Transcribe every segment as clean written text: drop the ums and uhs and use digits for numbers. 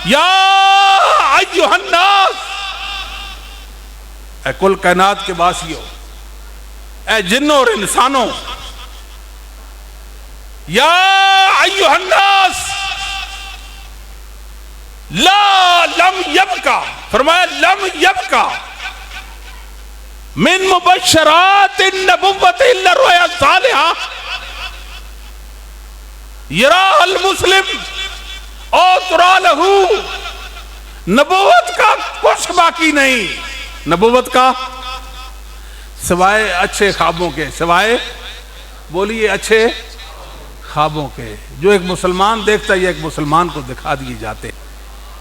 یا ایھا الناس، اے کل کائنات کے باسیوں، اے جنوں اور انسانوں، یا ایھا الناس لم یبقا، فرمایا لم یبقا من مبشرات النبوت الا الرؤیا الصالحہ یراها المسلم او ترا لہو، نبوت کا کچھ باقی نہیں، نبوت کا سوائے اچھے خوابوں کے، سوائے بولیے اچھے خوابوں کے، جو ایک مسلمان دیکھتا ہے یہ ایک مسلمان کو دکھا دیے جاتے۔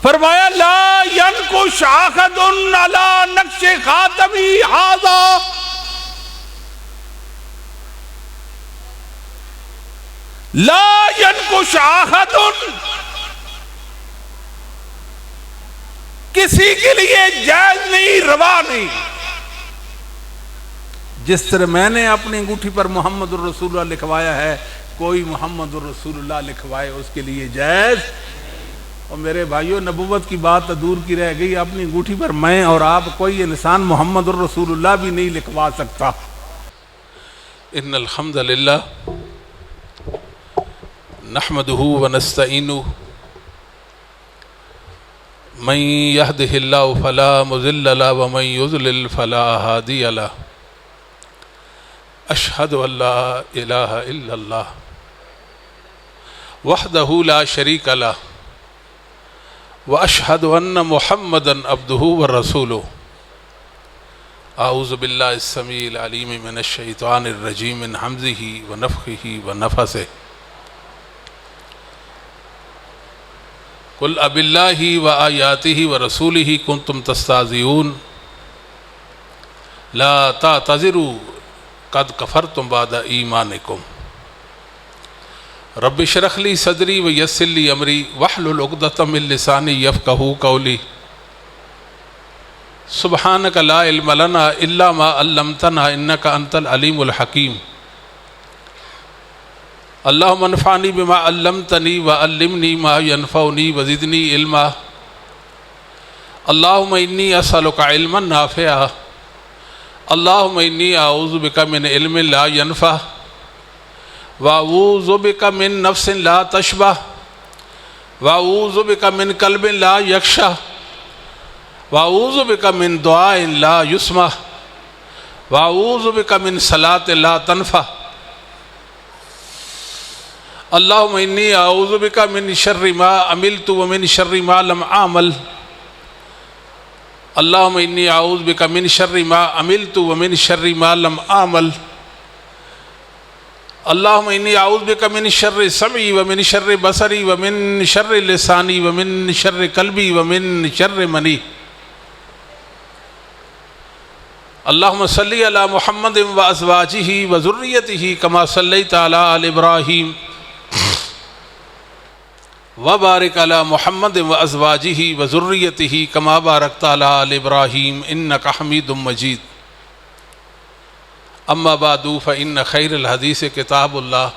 فرمایا لا ینکش احد علی نقش خاتمی ھذا، لا ینکش احد، کسی کے لیے جائز نہیں، روا نہیں۔ جس طرح میں نے اپنی انگوٹھی پر محمد الرسول اللہ لکھوایا ہے، کوئی محمد الرسول اللہ لکھوائے اس کے لیے جائز۔ اور میرے بھائیوں، نبوت کی بات دور کی رہ گئی، اپنی انگوٹھی پر میں اور آپ کوئی انسان محمد الرسول اللہ بھی نہیں لکھوا سکتا۔ ان الحمد للہ نحمدہ ونستعینہ، من یہدہ اللہ فلا مضل لہ ومن یضلل فلا ہادی لہ، اشہد ان لا الہ الا اللہ وحدہ لا شریک لہ، واشہد ان محمدا عبدہ ورسولہ۔ اعوذ باللہ السمیع العلیم من الشیطان الرجیم من ہمزہ ونفخہ ونفثہ۔ قل اب اللہ وآیاتہ ورسولہ کنتم تستہزئون لا تعتذروا قد کفرتم بعد ایمانکم۔ رب اشرح لی صدری ویسر لی امری واحلل عقدۃ من لسانی یفقہوا قولی۔ سبحانک لا علم لنا الا ما علمتنا انک انت العلیم الحکیم۔ اللہم انفعنی بما علمتنی وعلمنی ما ینفعنی وزدنی علما۔ اللہم انی اسألک علما نافعا، اللہم انی اعوذ بک من علم لا ینفع، واعوذ بک من نفس لا تشبع، واعوذ بک من قلب لا یخشع، واعوذ بک من دعاء لا یسمع، واعوذ بک من صلاۃ لا تنفع۔ اللہم انی اعوذ بک من شر ما عملت ومن شر ما لم اعمل، اللہم انی اعوذ بک من شر ما عملت ومن شر ما لم اعمل، اللہم انی اعوذ بک من شر سمعی ومن شر بصری ومن شر لسانی ومن شر قلبی ومن شر منی۔ اللہم صلی علی محمد وازواجہ وذریتہ کما صلیت علی آل ابراہیم، وبارک علی محمد وازواجہ وذریتہ کما بارکت علی آل ابراہیم انک حمید مجید۔ اما بعد فإن خیر الحدیث کتاب اللہ،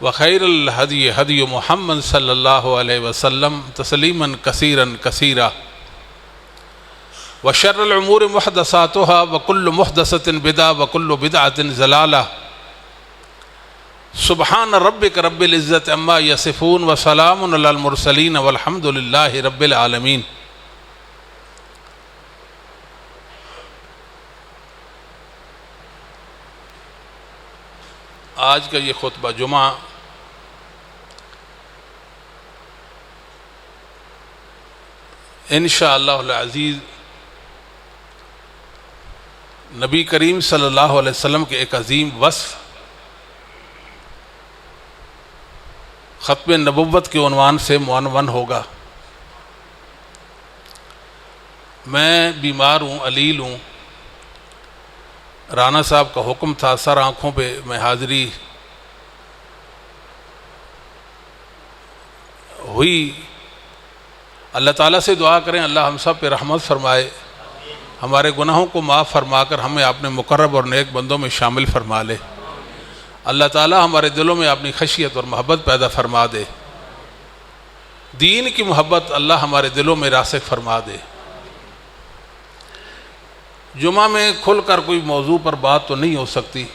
وخیر الہدی ہدی محمد صلی اللہ علیہ وسلم تسلیما کثیرا کثیرا، وشر الامور محدثاتها وکل محدثۃ بدعہ وکل بدعۃ ضلالہ۔ سبحان ربک رب العزت عما یصفون وسلام علی المرسلین والحمد للہ رب العالمین۔ آج کا یہ خطبہ جمعہ انشاءاللہ العزیز نبی کریم صلی اللہ علیہ وسلم کے ایک عظیم وصف ختم نبوت کے عنوان سے معنون ہوگا۔ میں بیمار ہوں، علیل ہوں، رانا صاحب کا حکم تھا، سر آنکھوں پہ میں حاضری ہوئی۔ اللہ تعالیٰ سے دعا کریں اللہ ہم سب پہ رحمت فرمائے، ہمارے گناہوں کو معاف فرما کر ہمیں اپنے مقرب اور نیک بندوں میں شامل فرما لے۔ اللہ تعالیٰ ہمارے دلوں میں اپنی خشیت اور محبت پیدا فرما دے۔ دین کی محبت اللہ ہمارے دلوں میں راسخ فرما دے۔ جمعہ میں کھل کر کوئی موضوع پر بات تو نہیں ہو سکتی،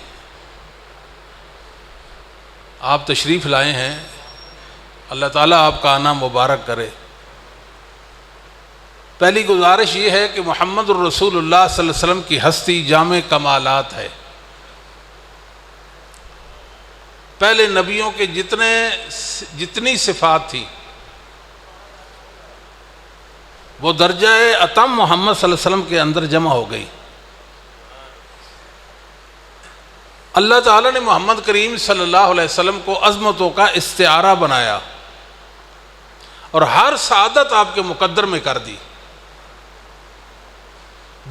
آپ تشریف لائے ہیں، اللہ تعالیٰ آپ کا آنا مبارک کرے۔ پہلی گزارش یہ ہے کہ محمد الرسول اللہ صلی اللہ علیہ وسلم کی ہستی جامع کمالات ہے۔ پہلے نبیوں کے جتنی صفات تھی وہ درجہ اتم محمد صلی اللہ علیہ وسلم کے اندر جمع ہو گئی۔ اللہ تعالیٰ نے محمد کریم صلی اللہ علیہ وسلم کو عظمتوں کا استعارہ بنایا اور ہر سعادت آپ کے مقدر میں کر دی۔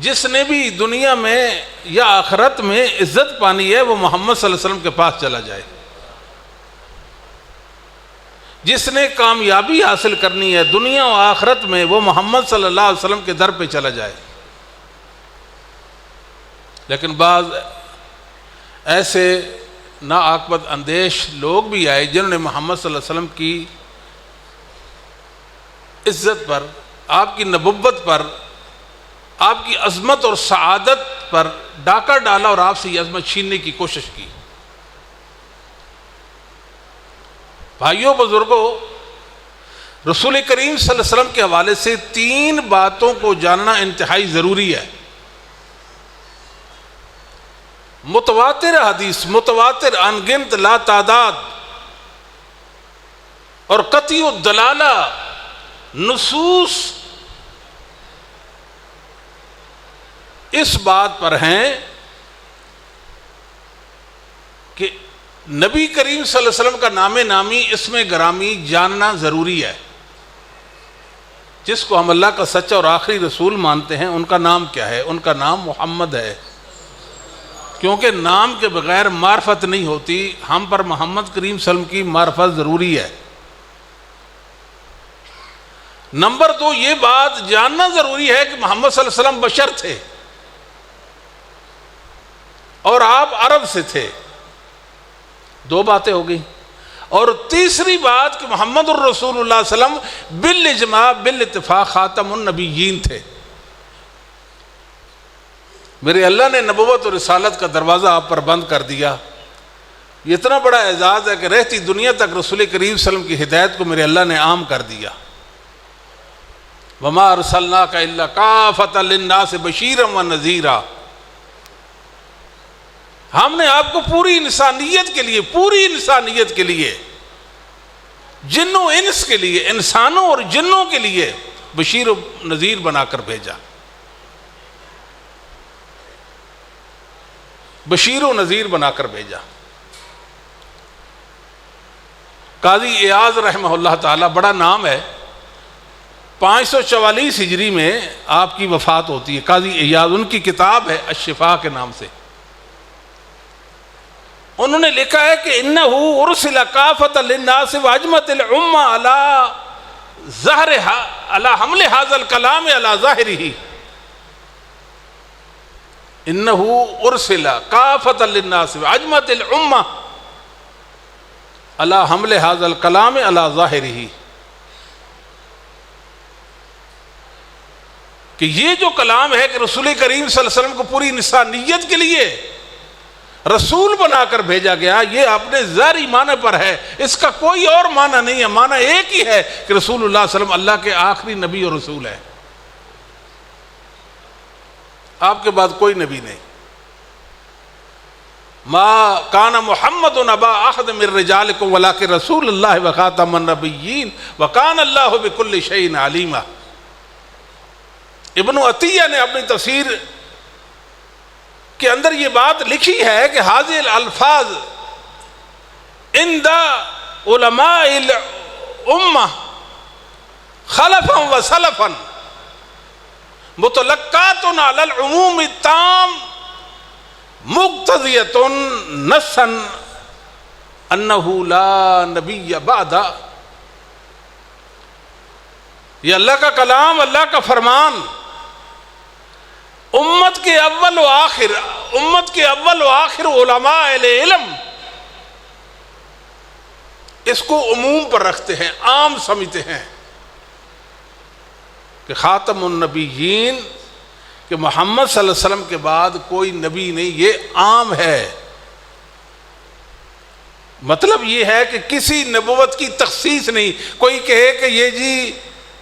جس نے بھی دنیا میں یا آخرت میں عزت پانی ہے وہ محمد صلی اللہ علیہ وسلم کے پاس چلا جائے، جس نے کامیابی حاصل کرنی ہے دنیا و آخرت میں وہ محمد صلی اللہ علیہ وسلم کے در پہ چلا جائے۔ لیکن بعض ایسے ناعاقبت اندیش لوگ بھی آئے جنہوں نے محمد صلی اللہ علیہ وسلم کی عزت پر، آپ کی نبوت پر، آپ کی عظمت اور سعادت پر ڈاکہ ڈالا اور آپ سے یہ عظمت چھیننے کی کوشش کی۔ بھائیوں بزرگوں، رسول کریم صلی اللہ علیہ وسلم کے حوالے سے 3 باتوں کو جاننا انتہائی ضروری ہے۔ متواتر حدیث، متواتر انگنت لا تعداد اور قطعی الدلالہ نصوص اس بات پر ہیں کہ نبی کریم صلی اللہ علیہ وسلم کا نام نامی اسم گرامی جاننا ضروری ہے۔ جس کو ہم اللہ کا سچا اور آخری رسول مانتے ہیں ان کا نام کیا ہے؟ ان کا نام محمد ہے، کیونکہ نام کے بغیر معرفت نہیں ہوتی۔ ہم پر محمد کریم صلی اللہ علیہ وسلم کی معرفت ضروری ہے۔ نمبر 2، یہ بات جاننا ضروری ہے کہ محمد صلی اللہ علیہ وسلم بشر تھے اور آپ عرب سے تھے۔ 2 باتیں ہو گئی۔ اور تیسری بات کہ محمد الرسول اللہ صلی اللہ علیہ وسلم بالاجماع بالاتفاق خاتم النبیین تھے۔ میرے اللہ نے نبوت اور رسالت کا دروازہ آپ پر بند کر دیا۔ یہ اتنا بڑا اعزاز ہے کہ رہتی دنیا تک رسول کریم صلی اللہ علیہ وسلم کی ہدایت کو میرے اللہ نے عام کر دیا۔ وَمَا أَرْسَلْنَاكَ إِلَّا كَافَةً لِلنَّاسِ بَشِيرًا وَنَذِيرًا۔ ہم نے آپ کو پوری انسانیت کے لیے، جنوں انس کے لیے، انسانوں اور جنوں کے لیے بشیر و نذیر بنا کر بھیجا۔ بشیر و نذیر بنا کر بھیجا۔ قاضی ایاز رحمہ اللہ تعالی، بڑا نام ہے، 544 ہجری میں آپ کی وفات ہوتی ہے۔ قاضی ایاز، ان کی کتاب ہے الشفاء کے نام سے، انہوں نے لکھا ہے کہ انہو ارسل کافۃ للناس واجمت الامہ علی حمل ھذا الکلام علی ظاہرہ۔ انہو ارسل کافۃ للناس واجمت الامہ علی حمل ھذا الکلام علی ظاہرہ، کہ یہ جو کلام ہے کہ رسول کریم صلی اللہ علیہ وسلم کو پوری انسانیت کے لیے رسول بنا کر بھیجا گیا، یہ اپنے ظاہری معنی پر ہے، اس کا کوئی اور معنی نہیں ہے۔ معنی ایک ہی ہے کہ رسول اللہ صلی اللہ علیہ وسلم اللہ کے آخری نبی اور رسول ہے، آپ کے بعد کوئی نبی نہیں۔ ما کان محمد ابا احد من رجالکم ولکن رسول اللہ وخاتم النبیین وکان اللہ بکل شیء علیما۔ ابن عطیہ نے اپنی تفسیر کے اندر یہ بات لکھی ہے کہ حاضر الالفاظ عند علماء الامہ خلفا و سلفا متلقات علی العموم التام مقتضیۃ نصا انہ لا نبی بعد۔ یہ اللہ کا کلام، اللہ کا فرمان امت کے اول و آخر علماء علم اس کو عموم پر رکھتے ہیں، عام سمجھتے ہیں۔ کہ خاتم النبیین کہ محمد صلی اللہ علیہ وسلم کے بعد کوئی نبی نہیں، یہ عام ہے۔ مطلب یہ ہے کہ کسی نبوت کی تخصیص نہیں، کوئی کہے کہ یہ جی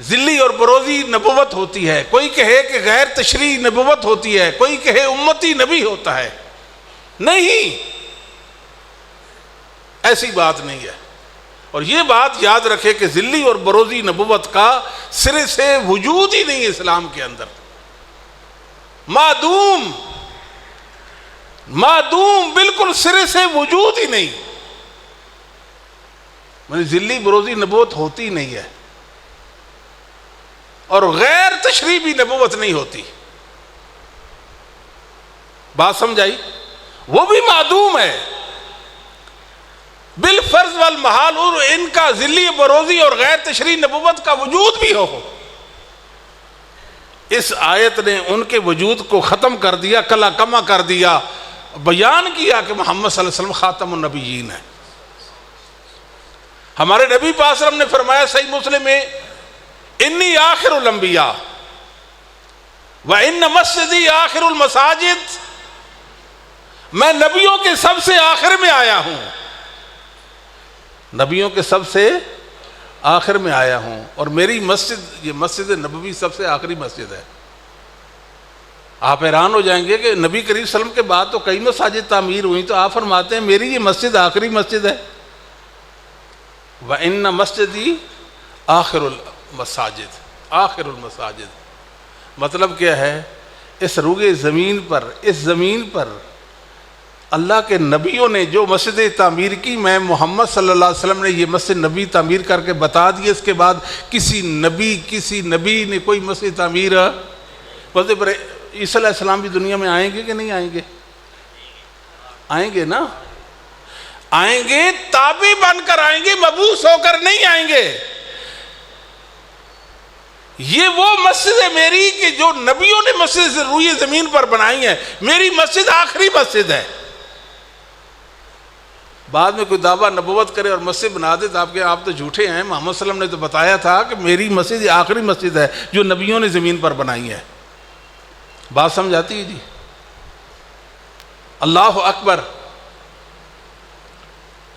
ذلی اور بروزی نبوت ہوتی ہے، کوئی کہے کہ غیر تشریعی نبوت ہوتی ہے، کوئی کہے امتی نبی ہوتا ہے، نہیں، ایسی بات نہیں ہے۔ اور یہ بات یاد رکھے کہ ذلی اور بروزی نبوت کا سرے سے وجود ہی نہیں ہے اسلام کے اندر، معدوم بالکل سرے سے وجود ہی نہیں، ذلی بروزی نبوت ہوتی نہیں ہے، اور غیر تشریعی نبوت نہیں ہوتی۔ بات سمجھائی؟ وہ بھی معدوم ہے بالفرض والمحال، اور ان کا ذلی بروزی اور غیر تشریعی نبوت کا وجود بھی ہو، اس آیت نے ان کے وجود کو ختم کر دیا، کلا کما کر دیا، بیان کیا کہ محمد صلی اللہ علیہ وسلم خاتم النبیین ہے۔ ہمارے نبی پاک صلی اللہ علیہ وسلم نے فرمایا صحیح مسلم میں، انی آخر الانبیاء وان مسجدی آخر المساجد، میں نبیوں کے سب سے آخر میں آیا ہوں، نبیوں کے سب سے آخر میں آیا ہوں، اور میری مسجد یہ مسجد نبوی سب سے آخری مسجد ہے۔ آپ حیران ہو جائیں گے کہ نبی کریم صلی اللہ علیہ وسلم کے بعد تو کئی مساجد تعمیر ہوئی، تو آپ فرماتے ہیں میری یہ مسجد آخری مسجد ہے۔ وَإِنَّ مَسْجِدِي آخر المساجد، آخر المساجد مطلب کیا ہے؟ اس روئے زمین پر، اس زمین پر اللہ کے نبیوں نے جو مسجد تعمیر کی، میں محمد صلی اللہ علیہ وسلم نے یہ مسجد نبی تعمیر کر کے بتا دی، اس کے بعد کسی نبی نے کوئی مسجد تعمیر بولتے پر عیسیٰ علیہ السلام بھی دنیا میں آئیں گے کہ نہیں آئیں گے؟ آئیں گے نا، آئیں گے، تابع بن کر آئیں گے، مبعوث ہو کر نہیں آئیں گے۔ یہ وہ مسجد ہے میری کہ جو نبیوں نے مسجد سے روئے زمین پر بنائی ہے، میری مسجد آخری مسجد ہے۔ بعد میں کوئی دعویٰ نبوت کرے اور مسجد بنا دے تو آپ تو جھوٹے ہیں، محمد صلی اللہ علیہ وسلم نے تو بتایا تھا کہ میری مسجد یہ آخری مسجد ہے جو نبیوں نے زمین پر بنائی ہے۔ بات سمجھ آتی ہے جی؟ اللہ اکبر۔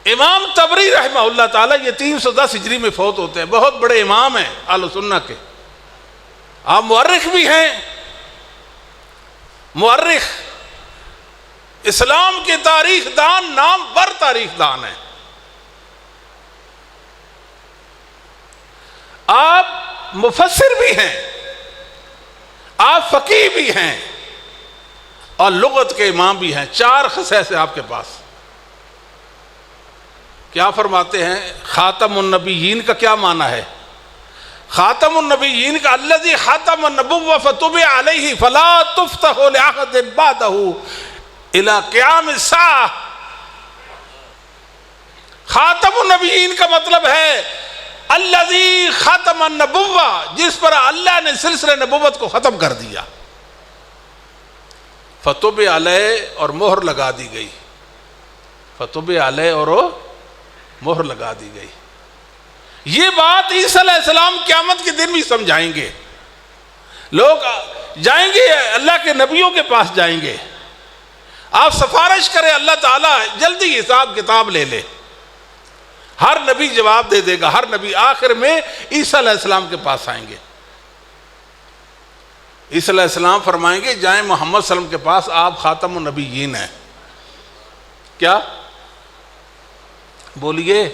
امام طبری رحمہ اللہ تعالیٰ یہ 310 ہجری میں فوت ہوتے ہیں، بہت بڑے امام ہیں اہل سنہ کے، آپ مورخ بھی ہیں، مورخ، اسلام کے تاریخ دان، نامور تاریخ دان ہیں۔ آپ مفسر بھی ہیں، آپ فقیہ بھی ہیں، اور لغت کے امام بھی ہیں، 4 خصائص آپ کے پاس۔ کیا فرماتے ہیں؟ خاتم النبیین کا کیا معنی ہے؟ خاتم النبیین کا الذی خاتم النبوۃ فتبع علیہ فلا تفتح لأحد بعدہ الی قیام الساعہ۔ خاتم النبیین کا مطلب ہے الذی ختم النبوۃ، جس پر اللہ نے سلسلہ نبوت کو ختم کر دیا، فتبع علیہ اور مہر لگا دی گئی، فتبع علیہ اور مہر لگا دی گئی۔ یہ بات عیسیٰ علیہ السلام قیامت کے دن بھی سمجھائیں گے، لوگ جائیں گے اللہ کے نبیوں کے پاس جائیں گے، آپ سفارش کریں اللہ تعالیٰ جلدی حساب کتاب لے لے، ہر نبی جواب دے دے گا، ہر نبی آخر میں عیسیٰ علیہ السلام کے پاس آئیں گے۔ عیسیٰ علیہ السلام فرمائیں گے جائیں محمد صلی اللہ علیہ وسلم کے پاس، آپ خاتم النبیین ہیں۔ کیا بولیے؟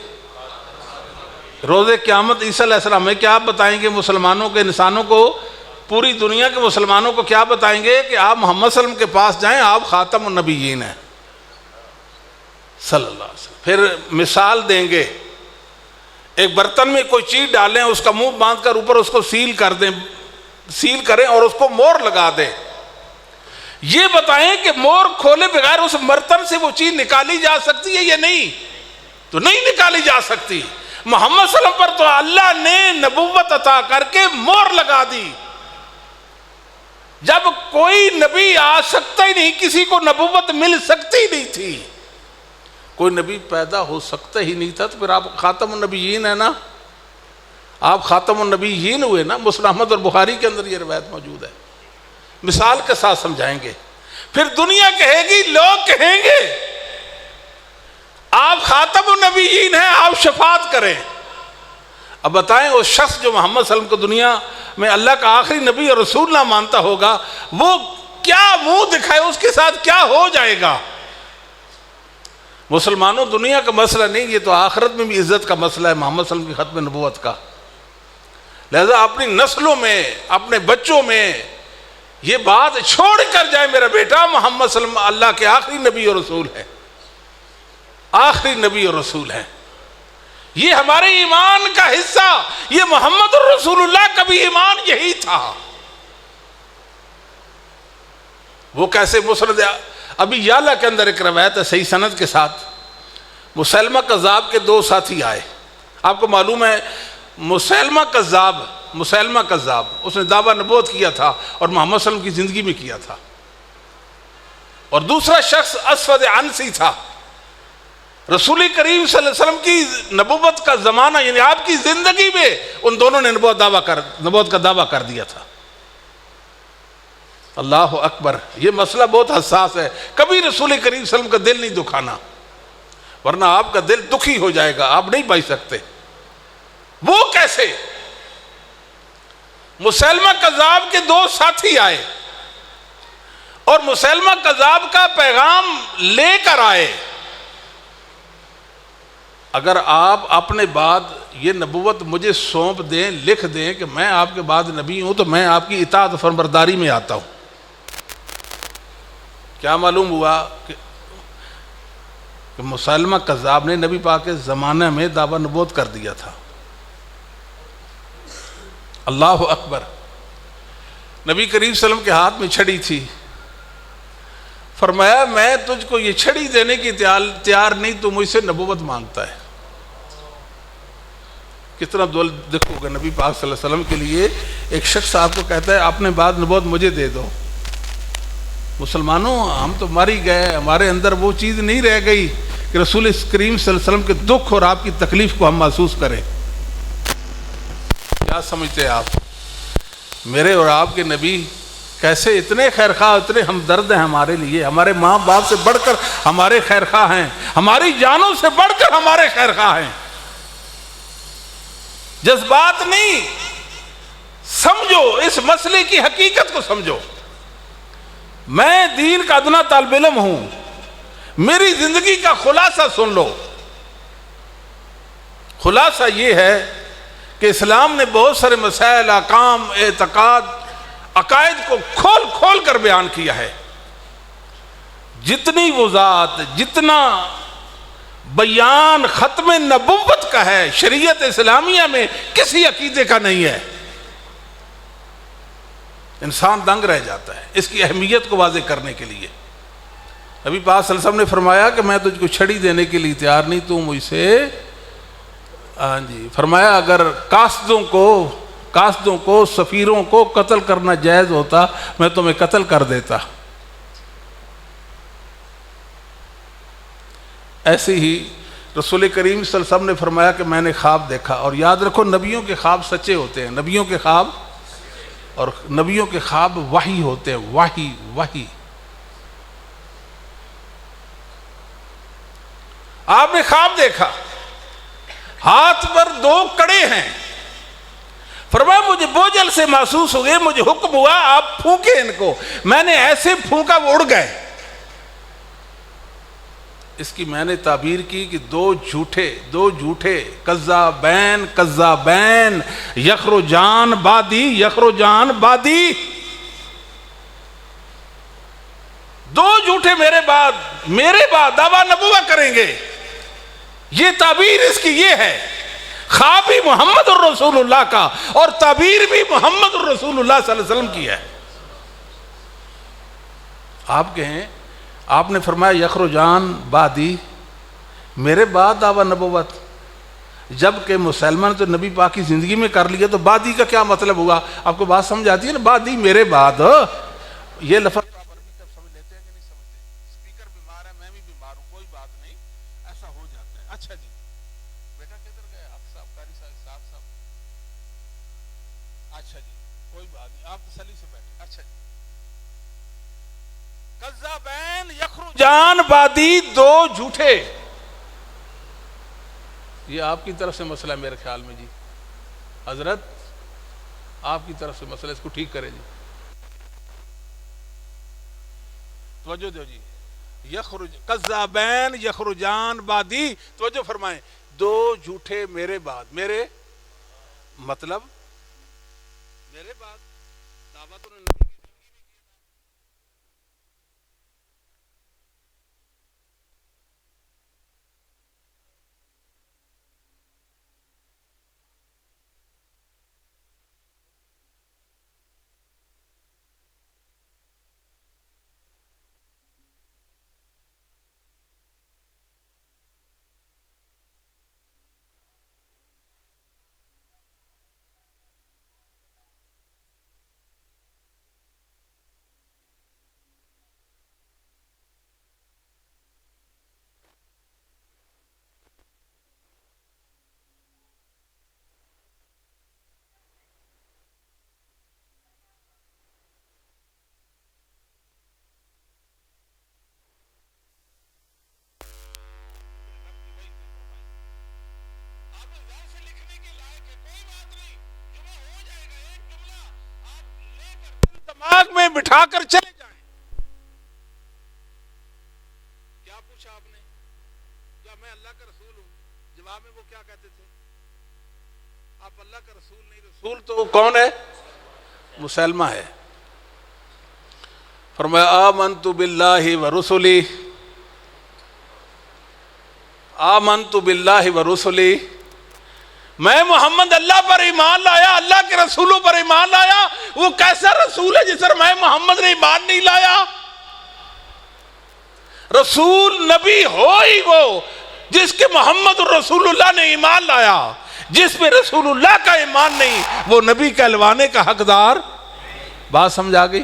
روز قیامت عیسیٰ علیہ السلام میں کیا بتائیں گے مسلمانوں کے، انسانوں کو، پوری دنیا کے مسلمانوں کو کیا بتائیں گے کہ آپ محمد صلی اللہ علیہ وسلم کے پاس جائیں، آپ خاتم النبیین ہیں صلی اللہ علیہ وسلم۔ پھر مثال دیں گے، ایک برتن میں کوئی چیز ڈالیں، اس کا منہ باندھ کر اوپر اس کو سیل کر دیں، سیل کریں اور اس کو مور لگا دیں، یہ بتائیں کہ مور کھولے بغیر اس برتن سے وہ چیز نکالی جا سکتی ہے یا نہیں؟ تو نہیں نکالی جا سکتی۔ محمد صلی اللہ علیہ وسلم پر تو اللہ نے نبوت عطا کر کے مور لگا دی، جب کوئی نبی آ سکتا ہی نہیں، کسی کو نبوت مل سکتی ہی نہیں تھی، کوئی نبی پیدا ہو سکتا ہی نہیں تھا، تو پھر آپ خاتم النبیین ہیں نا۔ آپ خاتم النبیین ہوئے نا، مسلم احمد اور بخاری کے اندر یہ روایت موجود ہے، مثال کے ساتھ سمجھائیں گے. پھر دنیا کہے گی، لوگ کہیں گے آپ خاتم النبیین ہیں، آپ شفاعت کریں. اب بتائیں وہ شخص جو محمد صلی اللہ علیہ وسلم کو دنیا میں اللہ کا آخری نبی اور رسول نہ مانتا ہوگا، وہ کیا منہ دکھائے، اس کے ساتھ کیا ہو جائے گا؟ مسلمانوں، دنیا کا مسئلہ نہیں، یہ تو آخرت میں بھی عزت کا مسئلہ ہے محمد صلی اللہ علیہ وسلم کی ختم نبوت کا. لہذا اپنی نسلوں میں، اپنے بچوں میں یہ بات چھوڑ کر جائے، میرا بیٹا محمد صلی اللہ علیہ وسلم اللہ کے آخری نبی اور رسول ہے، آخری نبی اور رسول ہے. یہ ہمارے ایمان کا حصہ، یہ محمد الرسول اللہ کا بھی ایمان یہی تھا. وہ کیسے؟ مسند ابھی یعلا کے اندر ایک روایت ہے صحیح سند کے ساتھ، مسیلمہ کذاب کے دو ساتھی آئے. آپ کو معلوم ہے مسیلمہ کذاب، اس نے دعویٰ نبوت کیا تھا اور محمد صلی اللہ علیہ وسلم کی زندگی میں کیا تھا. اور دوسرا شخص اسود عنسی تھا. رسول کریم صلی اللہ علیہ وسلم کی نبوت کا زمانہ، یعنی آپ کی زندگی میں ان دونوں نے نبوت کا دعویٰ کر دیا تھا. اللہ اکبر. یہ مسئلہ بہت حساس ہے، کبھی رسول کریم صلی اللہ علیہ وسلم کا دل نہیں دکھانا، ورنہ آپ کا دل دکھی ہو جائے گا، آپ نہیں بچ سکتے. وہ کیسے؟ مسیلمہ کذاب کے دو ساتھی آئے اور مسیلمہ کذاب کا پیغام لے کر آئے. اگر آپ اپنے بعد یہ نبوت مجھے سونپ دیں، لکھ دیں کہ میں آپ کے بعد نبی ہوں، تو میں آپ کی اطاعت و فرمانبرداری میں آتا ہوں. کیا معلوم ہوا کہ مسیلمہ کذاب نے نبی پاک کے زمانے میں دعویٰ نبوت کر دیا تھا. اللہ اکبر. نبی کریم صلی اللہ علیہ وسلم کے ہاتھ میں چھڑی تھی. فرمایا میں تجھ کو یہ چھڑی دینے کی تیار نہیں، تو مجھ سے نبوت مانگتا ہے. کتنا دول دیکھو گا نبی پاک صلی اللہ علیہ وسلم کے لیے ایک شخص آپ کو کہتا ہے اپنے بعد نبوت مجھے دے دو. مسلمانوں، ہم تو مر ہی گئے، ہمارے اندر وہ چیز نہیں رہ گئی کہ رسول کریم صلی اللہ علیہ وسلم کے دکھ اور آپ کی تکلیف کو ہم محسوس کریں. کیا سمجھتے ہیں آپ؟ میرے اور آپ کے نبی کیسے اتنے خیرخواہ، اتنے ہمدرد ہیں ہمارے لیے، ہمارے ماں باپ سے بڑھ کر ہمارے خیرخواہ ہیں، ہماری جانوں سے بڑھ کر ہمارے خیرخواہ ہیں. جذبات نہیں، سمجھو اس مسئلے کی حقیقت کو سمجھو. میں دین کا ادنا طالب علم ہوں، میری زندگی کا خلاصہ سن لو. خلاصہ یہ ہے کہ اسلام نے بہت سارے مسائل، احکام، اعتقاد، عقائد کو کھول کھول کر بیان کیا ہے. جتنی وضاحت، جتنا بیان ختم نبوت کا ہے شریعت اسلامیہ میں کسی عقیدے کا نہیں ہے. انسان دنگ رہ جاتا ہے اس کی اہمیت کو واضح کرنے کے لیے. نبی پاک صلی اللہ علیہ وسلم نے فرمایا کہ میں تجھ کو چھڑی دینے کے لیے تیار نہیں، تو مجھ سے فرمایا اگر قاصدوں کو سفیروں کو قتل کرنا جائز ہوتا میں تمہیں قتل کر دیتا. ایسے ہی رسول کریم صلی اللہ علیہ وسلم نے فرمایا کہ میں نے خواب دیکھا. اور یاد رکھو نبیوں کے خواب سچے ہوتے ہیں، نبیوں کے خواب، اور نبیوں کے خواب وحی ہوتے ہیں، وحی. آپ نے خواب دیکھا، ہاتھ پر 2 کڑے ہیں. فرمایا مجھے بوجھل سے محسوس ہوئے، مجھے حکم ہوا آپ پھونکے ان کو. میں نے ایسے پھونکا وہ اڑ گئے. اس کی میں نے تعبیر کی کہ دو جھوٹے کذابین یخرجان بادی. 2 جھوٹے میرے بعد دعویٰ نبوت کریں گے. یہ تعبیر اس کی یہ ہے. خواب بھی محمد الرسول اللہ کا اور تعبیر بھی محمد الرسول اللہ صلی اللہ علیہ وسلم کی ہے. آپ کہیں، آپ نے فرمایا یخرجان بادی، میرے بعد دعویٰ نبوت. جبکہ مسلمان تو نبی پاک کی زندگی میں کر لیا، تو بادی کا کیا مطلب ہوگا؟ آپ کو بات سمجھ آتی ہے نا؟ بادی میرے بعد، یہ لفظ سمجھ لیتے ہیں کہ نہیں سمجھتے؟ اسپیکر بیمار ہے، میں بھی بیمار ہوں، کوئی بات نہیں، ایسا ہو جاتا ہے. اچھا جی بیٹا کدھر گئے آپ صاحب، قاری صاحب؟ اچھا جی کوئی بات نہیں، آپ تسلی سے بیٹھے. اچھا جی. کذابین یخرجان بادی، دو جھوٹے. یہ آپ کی طرف سے مسئلہ ہے میرے خیال میں جی. حضرت آپ کی طرف سے مسئلہ، اس کو ٹھیک کرے جی. توجہ دو جی. کذابین یخرجان بادی، توجہ فرمائیں، دو جھوٹے میرے بعد. میرے مطلب میرے بعد دعوت انہوں نے دماغ میں بٹھا کر چلے جائیں. کیا پوچھا آپ نے؟ کیا میں اللہ کا رسول ہوں؟ جواب میں وہ کیا کہتے تھے؟ آپ اللہ کا رسول نہیں، رسول تو کون ہے؟ مسلمہ ہے. فرمایا آمنت باللہ ورسلی، آمنت باللہ ورسلی، میں محمد اللہ پر ایمان لایا، اللہ کے رسولوں پر ایمان لایا. وہ کیسا رسول ہے جس پر میں محمد نے ایمان نہیں لایا؟ رسول نبی ہو ہی وہ جس کے محمد رسول اللہ نے ایمان لایا. جس پہ رسول اللہ کا ایمان نہیں، وہ نبی کہلوانے کا حقدار. بات سمجھ آ گئی؟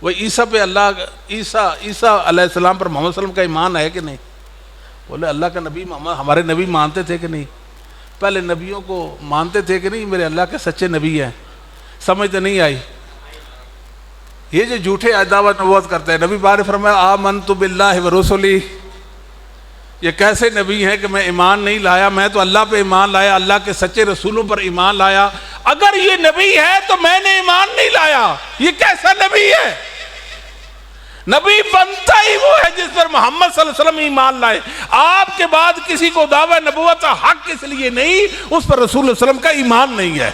وہ عیسیٰ پہ عیسیٰ علیہ السلام پر محمد صلی اللہ علیہ وسلم کا ایمان ہے کہ نہیں؟ بولے اللہ کا نبی محمد، ہمارے نبی مانتے تھے کہ نہیں؟ پہلے نبیوں کو مانتے تھے کہ نہیں؟ میرے اللہ کے سچے نبی ہیں. سمجھ تو نہیں آئی؟ یہ جو جھوٹے دعوت نبوت کرتے ہیں، نبی پاک نے فرمایا آمنت باللہ ورسلی، یہ کیسے نبی ہیں کہ میں ایمان نہیں لایا؟ میں تو اللہ پہ ایمان لایا، اللہ کے سچے رسولوں پر ایمان لایا. اگر یہ نبی ہے تو میں نے ایمان نہیں لایا. یہ کیسا نبی ہے؟ نبی بنتا ہی وہ ہے جس پر محمد صلی اللہ علیہ وسلم ایمان لائے. آپ کے بعد کسی کو دعویٰ نبوت کا حق اس لیے نہیں، اس پر رسول اللہ صلی اللہ علیہ وسلم کا ایمان نہیں ہے.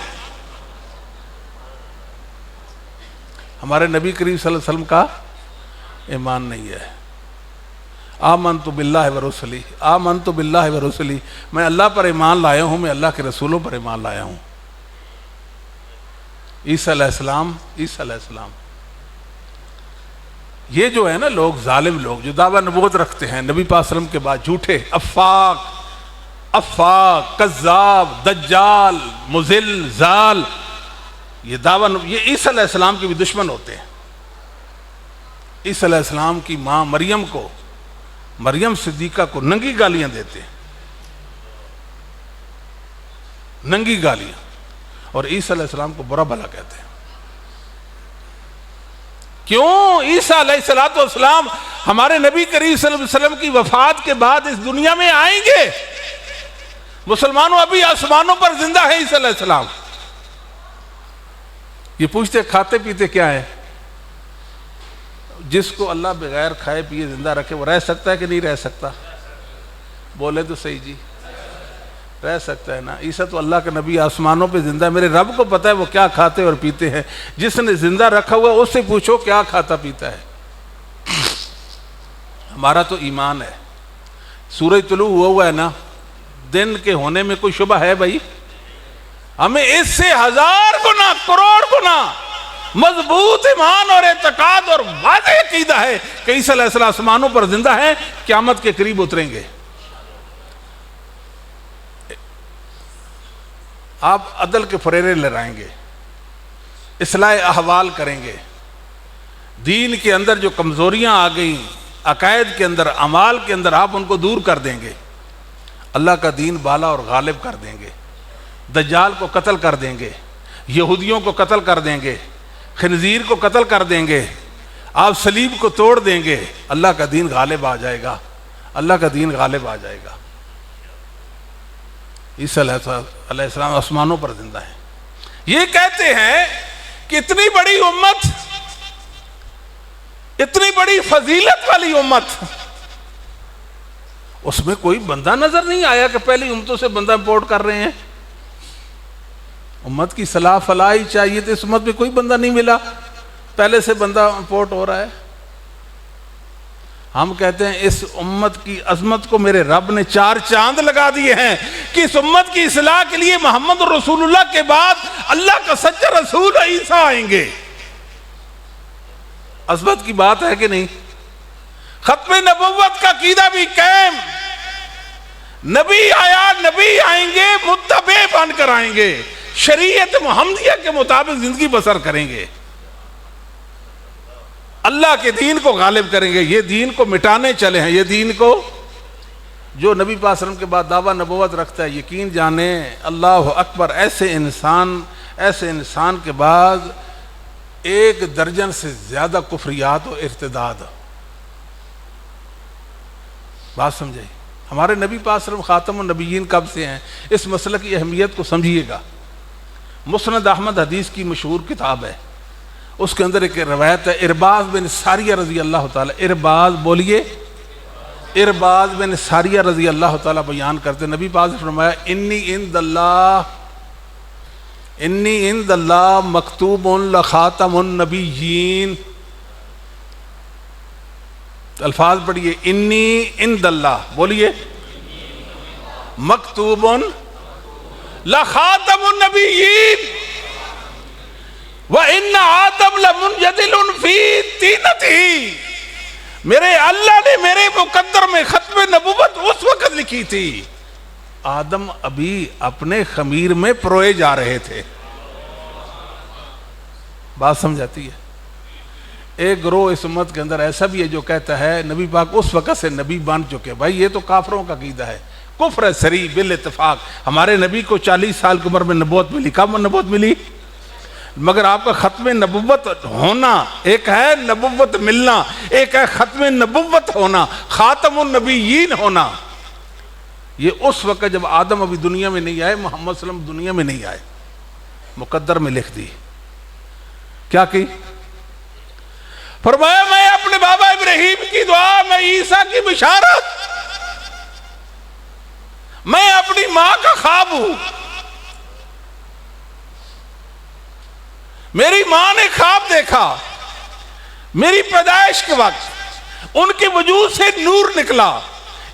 ہمارے نبی کریم صلی اللہ علیہ وسلم کا ایمان نہیں ہے. آمنت باللہ ورسلی، آمنت باللہ ورسلی، میں اللہ پر ایمان لایا ہوں، میں اللہ کے رسولوں پر ایمان لایا ہوں. عیسیٰ علیہ السلام، عیسیٰ علیہ السلام، یہ جو ہے نا لوگ، ظالم لوگ جو دعویٰ نبوت رکھتے ہیں نبی پاک صلی اللہ علیہ وسلم کے بعد، جھوٹے، افاق، کذاب، دجال، مضل، زال، یہ عیسیٰ علیہ السلام کے بھی دشمن ہوتے ہیں. عیسیٰ علیہ السلام کی ماں مریم کو، مریم صدیقہ کو ننگی گالیاں دیتے ہیں، ننگی گالیاں، اور عیسیٰ علیہ السلام کو برا بھلا کہتے ہیں. کیوں؟ عیسیٰ علیہ السلام ہمارے نبی کریم صلی اللہ علیہ وسلم کی وفات کے بعد اس دنیا میں آئیں گے. مسلمانوں ابھی آسمانوں پر زندہ ہے عیسیٰ علیہ السلام. یہ پوچھتے کھاتے پیتے کیا ہے؟ جس کو اللہ بغیر کھائے پیے زندہ رکھے وہ رہ سکتا ہے کہ نہیں رہ سکتا؟ بولے تو صحیح جی، رہ سکتا ہے نا. عیسیٰ تو اللہ کا نبی، آسمانوں پہ زندہ ہے. میرے رب کو پتہ ہے وہ کیا کھاتے اور پیتے ہیں. جس نے زندہ رکھا ہوا اس سے پوچھو کیا کھاتا پیتا ہے. ہمارا تو ایمان ہے. سورج طلوع ہوا ہے نا، دن کے ہونے میں کوئی شبہ ہے بھائی؟ ہمیں اس سے 1000 گنا، کروڑ گنا مضبوط ایمان اور اعتقاد اور واضح عقیدہ ہے کہ عیسیٰ علیہ السلام آسمانوں پر زندہ ہیں، قیامت کے قریب اتریں گے. آپ عدل کے فریرے لہرائیں گے، اصلاح احوال کریں گے، دین کے اندر جو کمزوریاں آ گئیں، عقائد کے اندر، اعمال کے اندر، آپ ان کو دور کر دیں گے، اللہ کا دین بالا اور غالب کر دیں گے، دجال کو قتل کر دیں گے، یہودیوں کو قتل کر دیں گے، خنزیر کو قتل کر دیں گے، آپ صلیب کو توڑ دیں گے، اللہ کا دین غالب آ جائے گا، اللہ کا دین غالب آ جائے گا۔ عیسیٰ علیہ السلام آسمانوں پر زندہ ہیں۔ یہ کہتے ہیں کہ اتنی بڑی امت، اتنی بڑی فضیلت والی امت، اس میں کوئی بندہ نظر نہیں آیا کہ پہلی امتوں سے بندہ امپورٹ کر رہے ہیں۔ امت کی صلاح فلاح ہی چاہیے، تو اس امت میں کوئی بندہ نہیں ملا، پہلے سے بندہ امپورٹ ہو رہا ہے۔ ہم کہتے ہیں اس امت کی عظمت کو میرے رب نے 4 چاند لگا دیے ہیں کہ اس امت کی اصلاح کے لیے محمد رسول اللہ کے بعد اللہ کا سچا رسول عیسیٰ آئیں گے۔ عظمت کی بات ہے کہ نہیں؟ ختم نبوت کا عقیدہ بھی قائم، نبی آیا، نبی آئیں گے، متبع بن کر آئیں گے، شریعت محمدیہ کے مطابق زندگی بسر کریں گے، اللہ کے دین کو غالب کریں گے۔ یہ دین کو مٹانے چلے ہیں، یہ دین کو جو نبی پاک صلی اللہ علیہ وسلم کے بعد دعویٰ نبوت رکھتا ہے، یقین جانیں اللہ اکبر، ایسے انسان کے بعد 1 درجن سے زیادہ کفریات و ارتداد۔ بات سمجھے؟ ہمارے نبی پاک صلی اللہ علیہ وسلم خاتم النبیین کب سے ہیں؟ اس مسئلہ کی اہمیت کو سمجھیے گا۔ مسند احمد حدیث کی مشہور کتاب ہے، اس کے اندر ایک روایت ہے، ارباز بن ساریہ رضی اللہ تعالیٰ، ارباز بولیے، ارباز بن ساریہ رضی اللہ تعالیٰ بیان کرتے، نبی پاک نے فرمایا انی عند اللہ مکتوب لخاتم النبیین۔ الفاظ پڑھیے، انی عند اللہ، بولیے، مکتوب لخاتم النبیین وَإِنَّ آدَمْ لَمُنْجَدِلٌ فِي طِينَتِهِ۔ میرے اللہ نے میرے مقدر میں ختم نبوت اس وقت لکھی تھی، آدم ابھی اپنے خمیر میں پروئے جا رہے تھے۔ بات سمجھاتی ہے؟ ایک گروہ اس امت کے اندر ایسا بھی ہے جو کہتا ہے نبی پاک اس وقت سے نبی بن چکے۔ بھائی یہ تو کافروں کا عقیدہ ہے، کفر ہے صریح بالاتفاق۔ ہمارے نبی کو 40 سال کی عمر میں نبوت ملی، کب نبوت ملی؟ مگر آپ کا ختم نبوت ہونا ایک ہے، نبوت ملنا ایک ہے، ختم نبوت ہونا، خاتم النبیین ہونا یہ اس وقت جب آدم ابھی دنیا میں نہیں آئے، محمد صلی اللہ علیہ وسلم دنیا میں نہیں آئے، مقدر میں لکھ دی۔ کیا کی؟ فرمایا میں اپنے بابا ابراہیم کی دعا، میں عیسیٰ کی بشارت، میں اپنی ماں کا خواب ہوں۔ میری ماں نے خواب دیکھا، میری پیدائش کے وقت ان کے وجود سے نور نکلا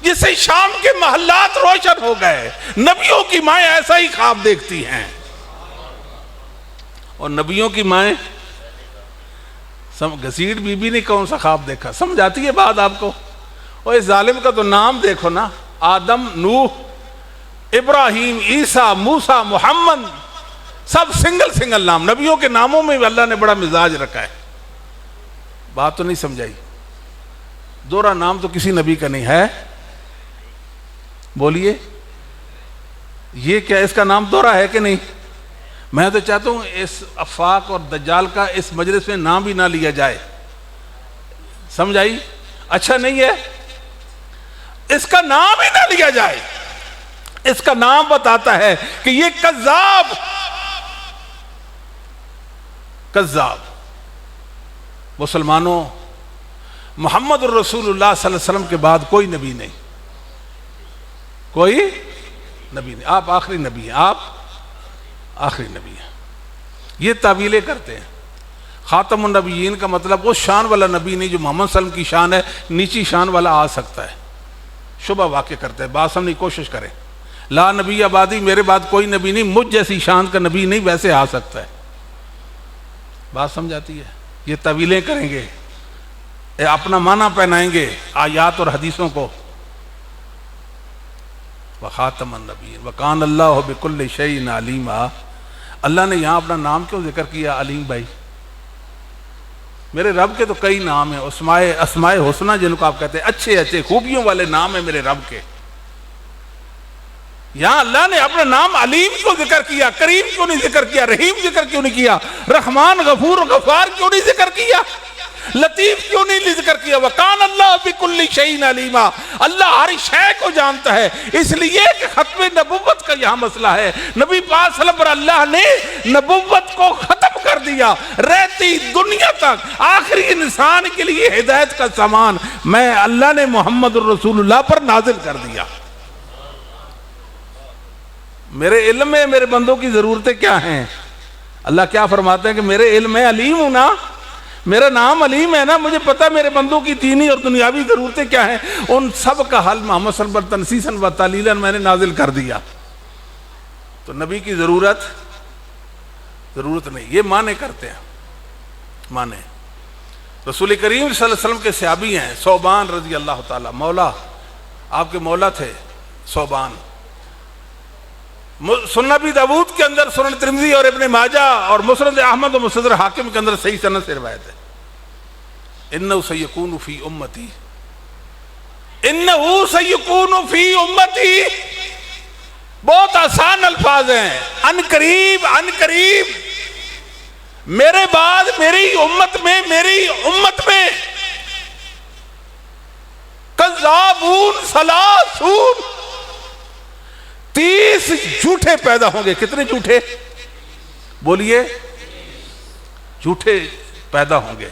جس سے شام کے محلات روشن ہو گئے۔ نبیوں کی مائیں ایسا ہی خواب دیکھتی ہیں، اور نبیوں کی مائیں گھسیٹ بی بی نے کون سا خواب دیکھا؟ سمجھ آتی ہے بات آپ کو؟ اور اس ظالم کا تو نام دیکھو نا، آدم، نوح، ابراہیم، عیسیٰ، موسیٰ، محمد، سب سنگل نام۔ نبیوں کے ناموں میں بھی اللہ نے بڑا مزاج رکھا ہے۔ بات تو نہیں سمجھائی؟ دوہرا نام تو کسی نبی کا نہیں ہے، بولیے یہ کیا اس کا نام دوہرا ہے کہ نہیں؟ میں تو چاہتا ہوں اس افاق اور دجال کا اس مجلس میں نام بھی نہ لیا جائے، سمجھ آئی؟ اچھا نہیں ہے اس کا نام ہی نہ لیا جائے۔ اس کا نام بتاتا ہے کہ یہ کذاب مسلمانوں، محمد الرسول اللہ صلی اللہ علیہ وسلم کے بعد کوئی نبی نہیں، کوئی نبی نہیں، آپ آخری نبی ہیں، آپ آخری نبی ہیں۔ یہ تعویلیں کرتے ہیں۔ خاتم النبیین کا مطلب اس شان والا نبی نہیں جو محمد صلی اللہ علیہ وسلم کی شان ہے، نیچی شان والا آ سکتا ہے، شبہ واقع کرتے ہیں۔ بات سمجھنے کی کوشش کریں، لا نبی آبادی، میرے بعد کوئی نبی نہیں، مجھ جیسی شان کا نبی نہیں ویسے آ سکتا ہے۔ بات سمجھاتی ہے؟ یہ طویلیں کریں گے، اپنا معنی پہنائیں گے آیات اور حدیثوں کو۔ وخاتم النبیین وکان اللہ بکل شیء علیما۔ اللہ نے یہاں اپنا نام کیوں ذکر کیا علیم بھائی؟ میرے رب کے تو کئی نام ہیں، اسماء حسنہ جن کو آپ کہتے ہیں، اچھے اچھے خوبیوں والے نام ہیں میرے رب کے۔ یہاں اللہ نے اپنا نام علیم کیوں ذکر کیا، کریم کیوں نہیں ذکر کیا، رحیم ذکر کیوں نہیں کیا، رحمان غفور غفار کیوں نہیں ذکر کیا، لطیف کیوں نہیں ذکر کیا؟ وَقَانَ اللَّهُ بِكُلِّ شَيْءٍ عَلِيمًا، اللہ ہر شے کو جانتا ہے۔ اس لیے کہ ختم نبوت کا یہاں مسئلہ ہے، نبی پاک صلی اللہ علیہ وسلم پر اللہ نے نبوت کو ختم کر دیا، رہتی دنیا تک آخری انسان کے لیے ہدایت کا سامان میں اللہ نے محمد الرسول اللہ پر نازل کر دیا۔ میرے علم میں میرے بندوں کی ضرورتیں کیا ہیں؟ اللہ کیا فرماتے ہیں کہ میرے علم میں علیم ہوں نا، میرا نام علیم ہے نا، مجھے پتا میرے بندوں کی دینی اور دنیاوی ضرورتیں کیا ہیں، ان سب کا حل محمد صلی اللہ علیہ وسلم تنسیساً و تعلیلاً میں نے نازل کر دیا۔ تو نبی کی ضرورت نہیں، یہ مانے کرتے ہیں، مانے۔ رسول کریم صلی اللہ علیہ وسلم کے صحابی ہیں ثوبان رضی اللہ تعالیٰ، مولا آپ کے مولا تھے ثوبان۔ سنن ابی داؤد کے اندر، سنن ترمذی اور ابن ماجہ اور مسند احمد و مستدرک حاکم کے اندر صحیح سند سے روایت ہے، انہ سیکون فی امتی، انہ سیکون فی امتی، بہت آسان الفاظ ہیں، ان قریب میرے بعد میری امت میں کذابون ثلاثون، 30 جھوٹے پیدا ہوں گے۔ کتنے جھوٹے؟ بولیے، جھوٹے پیدا ہوں گے۔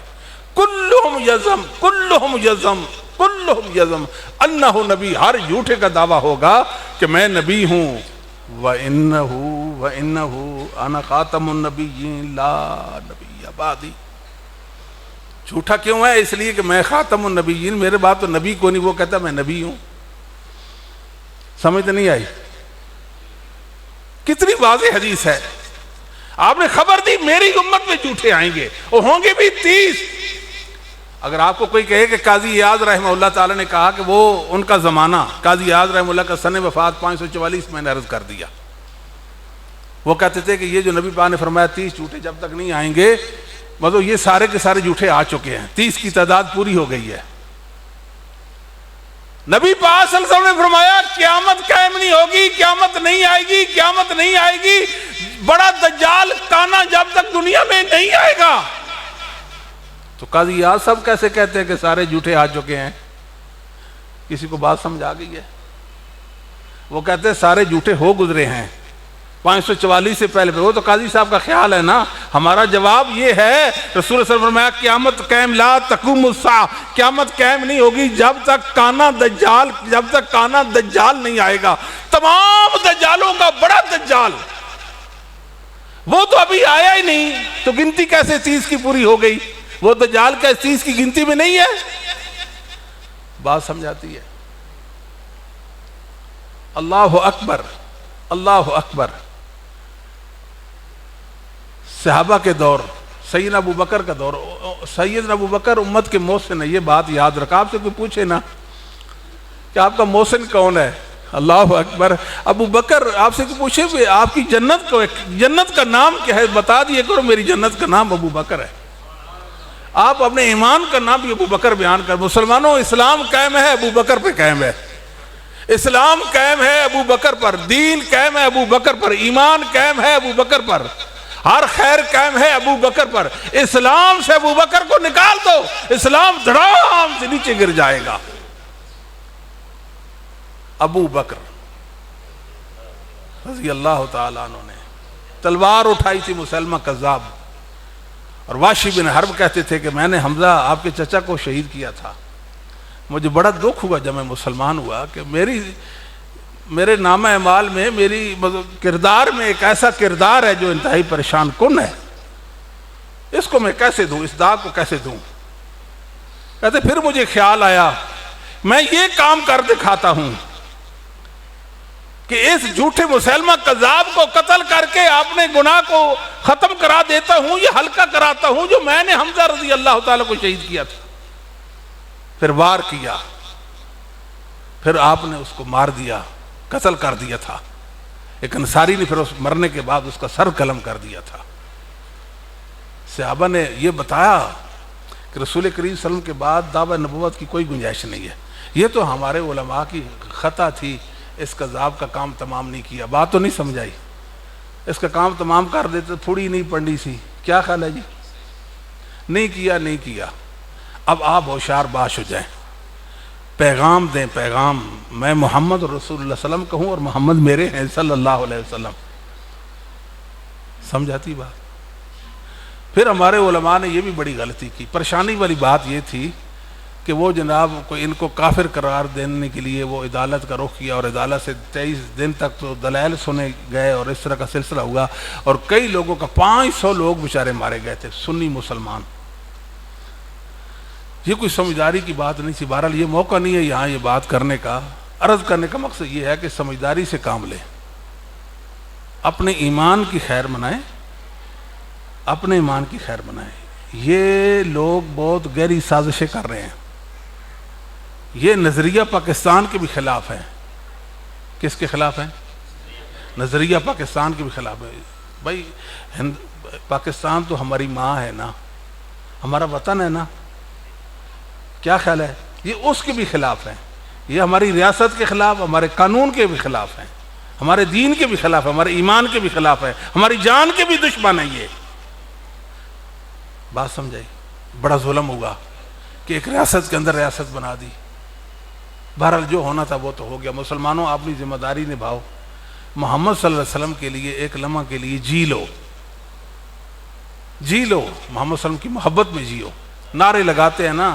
کلہم یزم انہ نبی، ہر جھوٹے کا دعویٰ ہوگا کہ میں نبی ہوں۔ وَإِنَّهُ أَنَا خَاتَمُ النَّبِيِّينَ لَا نَبِيَّ بَعْدِي، جھوٹا کیوں ہے؟ اس لیے کہ میں خاتم النبیین، میرے بعد تو نبی کو نہیں، وہ کہتا میں نبی ہوں۔ سمجھ نہیں آئی؟ کتنی واضح حدیث ہے، آپ نے خبر دی میری امت میں جھوٹے آئیں گے اور ہوں گے بھی 30۔ اگر آپ کو کوئی کہے کہ قاضی ایاز رحمہ اللہ تعالیٰ نے کہا کہ وہ ان کا زمانہ، قاضی ایاز رحمہ اللہ کا سن وفات 544 میں نے عرض کر دیا، وہ کہتے تھے کہ یہ جو نبی پاک نے فرمایا 30 جھوٹے جب تک نہیں آئیں گے، مطلب یہ سارے کے سارے جھوٹے آ چکے ہیں، 30 کی تعداد پوری ہو گئی ہے۔ نبی پاک صلی اللہ علیہ وسلم نے فرمایا قیامت قائم نہیں ہوگی، قیامت نہیں آئے گی، بڑا دجال کانا جب تک دنیا میں نہیں آئے گا۔ تو قاضی یاد سب کیسے کہتے ہیں کہ سارے جھوٹے آ چکے ہیں؟ کسی کو بات سمجھ آ گئی ہے؟ وہ کہتے ہیں سارے جھوٹے ہو گزرے ہیں 544 سے پہلے۔ وہ تو قاضی صاحب کا خیال ہے نا، ہمارا جواب یہ ہے، رسول اللہ صلی اللہ علیہ وسلم نے فرمایا قیامت قائم، لا تقوم الساعہ، قیامت قائم نہیں ہوگی جب تک کانا دجال نہیں آئے گا۔ تمام دجالوں کا بڑا دجال، وہ تو ابھی آیا ہی نہیں، تو گنتی کیسے 30 کی پوری ہو گئی؟ وہ دجال کا 30 کی گنتی میں نہیں ہے؟ بات سمجھ آتی ہے؟ اللہ اکبر، اللہ اکبر۔ صحابہ کے دور، سیدنا ابو بکر کا دور، سیدنا ابو بکر امت کے محسن ہے، یہ بات یاد رکھا۔ آپ سے کوئی پوچھے نا کہ آپ کا محسن کون ہے، اللہ اکبر، ابو بکر۔ آپ سے کوئی پوچھے آپ کی جنت کا نام کیا ہے، بتا دیے کرو میری جنت کا نام ابو بکر ہے۔ آپ اپنے ایمان کا نام بھی ابو بکر بیان کر۔ مسلمانوں، اسلام قائم ہے ابو بکر پہ قائم ہے، اسلام قائم ہے ابو بکر پر، دین قائم ہے ابو بکر پر، ایمان قائم ہے ابو بکر پر، ہر خیر قائم ہے ابو بکر پر۔ اسلام سے ابو بکر کو نکال دو، اسلام دھڑام سے نیچے گر جائے گا۔ ابو بکر رضی اللہ تعالیٰ عنہ نے تلوار اٹھائی تھی مسلمہ کذاب، اور واشی بن حرب کہتے تھے کہ میں نے حمزہ آپ کے چچا کو شہید کیا تھا۔ مجھے بڑا دکھ ہوا جب میں مسلمان ہوا کہ میرے نامہ اعمال میں، میری کردار میں ایک ایسا کردار ہے جو انتہائی پریشان کن ہے، اس کو میں کیسے دوں، اس داغ کو کیسے دوں؟ کہتے پھر مجھے خیال آیا میں یہ کام کر دکھاتا ہوں کہ اس جھوٹے مسلمہ کذاب کو قتل کر کے اپنے گناہ کو ختم کرا دیتا ہوں، یہ ہلکا کراتا ہوں جو میں نے حمزہ رضی اللہ تعالیٰ کو شہید کیا تھا۔ پھر وار کیا، پھر آپ نے اس کو مار دیا، قتل کر دیا تھا۔ ایک انصاری نے پھر اس مرنے کے بعد اس کا سر قلم کر دیا تھا۔ صحابہ نے یہ بتایا کہ رسول کریم صلی اللہ علیہ وسلم کے بعد دعوی نبوت کی کوئی گنجائش نہیں ہے، یہ تو ہمارے علماء کی خطا تھی، اس کا ذاب کا کام تمام نہیں کیا. بات تو نہیں سمجھائی. اس کا کام تمام کر دیتے تھوڑی نہیں پڑنی سی. کیا خیال ہے جی؟ نہیں کیا. اب آپ ہوشیار باش ہو جائیں, پیغام دیں, پیغام. میں محمد رسول اللہ صلی اللہ علیہ وسلم کہوں اور محمد میرے ہیں صلی اللہ علیہ وسلم. سمجھاتی بات. پھر ہمارے علماء نے یہ بھی بڑی غلطی کی. پریشانی والی بات یہ تھی کہ وہ جناب کو ان کو کافر قرار دینے کے لیے وہ عدالت کا رخ کیا, اور عدالت سے 23 دن تک تو دلائل سنے گئے, اور اس طرح کا سلسلہ ہوا, اور کئی لوگوں کا 500 لوگ بیچارے مارے گئے تھے, سنی مسلمان. یہ کوئی سمجھداری کی بات نہیں تھی. بہرحال یہ موقع نہیں ہے یہاں یہ بات کرنے کا. عرض کرنے کا مقصد یہ ہے کہ سمجھداری سے کام لیں, اپنے ایمان کی خیر منائیں, اپنے ایمان کی خیر منائیں. یہ لوگ بہت گہری سازشیں کر رہے ہیں. یہ نظریہ پاکستان کے بھی خلاف ہے. کس کے خلاف ہے؟ نظریہ پاکستان کے بھی خلاف ہے. بھائی پاکستان تو ہماری ماں ہے نا, ہمارا وطن ہے نا. کیا خیال ہے؟ یہ اس کے بھی خلاف ہیں. یہ ہماری ریاست کے خلاف, ہمارے قانون کے بھی خلاف ہیں, ہمارے دین کے بھی خلاف ہے, ہمارے ایمان کے بھی خلاف ہے, ہماری جان کے بھی دشمن ہے. یہ بات سمجھائی. بڑا ظلم ہوا کہ ایک ریاست کے اندر ریاست بنا دی. بہرحال جو ہونا تھا وہ تو ہو گیا. مسلمانوں اپنی ذمہ داری نبھاؤ. محمد صلی اللہ علیہ وسلم کے لیے ایک لمحہ کے لیے جی لو, جی لو, محمد صلی اللہ علیہ وسلم کی محبت میں جیو. نعرے لگاتے ہیں نا,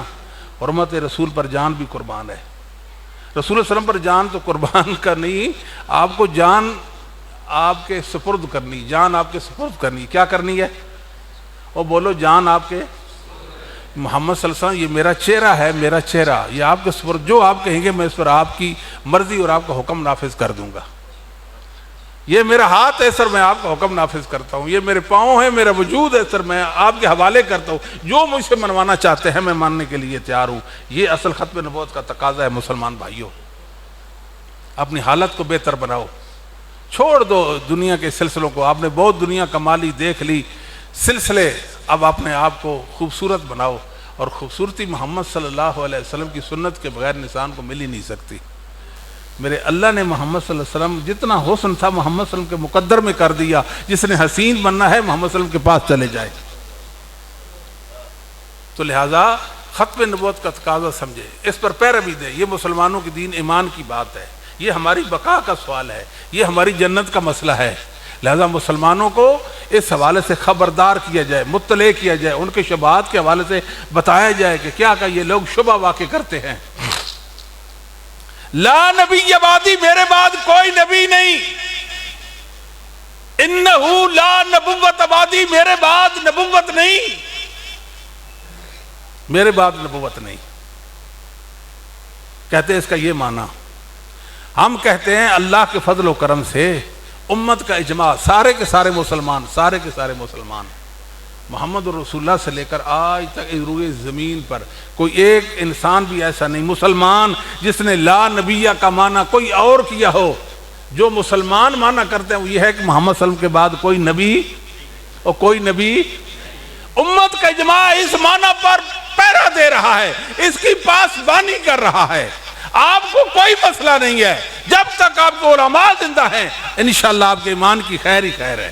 حرمت رسول پر جان بھی قربان ہے. رسول صلی اللہ علیہ وسلم پر جان تو قربان کرنی, آپ کو جان آپ کے سپرد کرنی, جان آپ کے سپرد کرنی. کیا کرنی ہے؟ اور بولو جان آپ کے. محمد صلی اللہ علیہ وسلم یہ میرا چہرہ ہے, میرا چہرہ, یہ آپ کے سپرد. جو آپ کہیں گے میں اس پر آپ کی مرضی اور آپ کا حکم نافذ کر دوں گا. یہ میرا ہاتھ ہے سر, میں آپ کا حکم نافذ کرتا ہوں. یہ میرے پاؤں ہیں, میرا وجود ہے سر, میں آپ کے حوالے کرتا ہوں. جو مجھ سے منوانا چاہتے ہیں میں ماننے کے لیے تیار ہوں. یہ اصل ختم نبوت کا تقاضا ہے. مسلمان بھائیوں, اپنی حالت کو بہتر بناؤ, چھوڑ دو دنیا کے سلسلوں کو. آپ نے بہت دنیا کمالی, دیکھ لی سلسلے. اب اپنے آپ کو خوبصورت بناؤ, اور خوبصورتی محمد صلی اللہ علیہ وسلم کی سنت کے بغیر انسان کو مل ہی نہیں سکتی. میرے اللہ نے محمد صلی اللہ علیہ وسلم جتنا حسن تھا محمد صلی اللہ علیہ وسلم کے مقدر میں کر دیا. جس نے حسین بننا ہے محمد صلی اللہ علیہ وسلم کے پاس چلے جائے. تو لہٰذا ختم نبوت کا تقاضا سمجھے, اس پر پیروی دے. یہ مسلمانوں کی دین ایمان کی بات ہے, یہ ہماری بقا کا سوال ہے, یہ ہماری جنت کا مسئلہ ہے. لہذا مسلمانوں کو اس حوالے سے خبردار کیا جائے, مطلع کیا جائے, ان کے شبہات کے حوالے سے بتایا جائے کہ کیا یہ لوگ شبہ واقع کرتے ہیں. لا نبی بعدی, میرے بعد کوئی نبی نہیں. انہو لا نبوت بعدی, میرے بعد نبوت نہیں, میرے بعد نبوت نہیں. کہتے ہیں اس کا یہ معنی, ہم کہتے ہیں اللہ کے فضل و کرم سے امت کا اجماع, سارے کے سارے مسلمان, سارے کے سارے مسلمان, محمد رسول اللہ سے لے کر آج تک روئے زمین پر کوئی ایک انسان بھی ایسا نہیں مسلمان جس نے لا نبیہ کا معنی کوئی اور کیا ہو. جو مسلمان معنی کرتے ہیں وہ یہ ہے کہ محمد صلی اللہ علیہ وسلم کے بعد کوئی نبی اور کوئی نبی. امت کا اجماع اس معنی پر پہرا دے رہا ہے, اس کی پاسبانی کر رہا ہے. آپ کو کوئی مسئلہ نہیں ہے جب تک آپ کے علماء زندہ ہیں. انشاءاللہ آپ کے ایمان کی خیر ہی خیر ہے.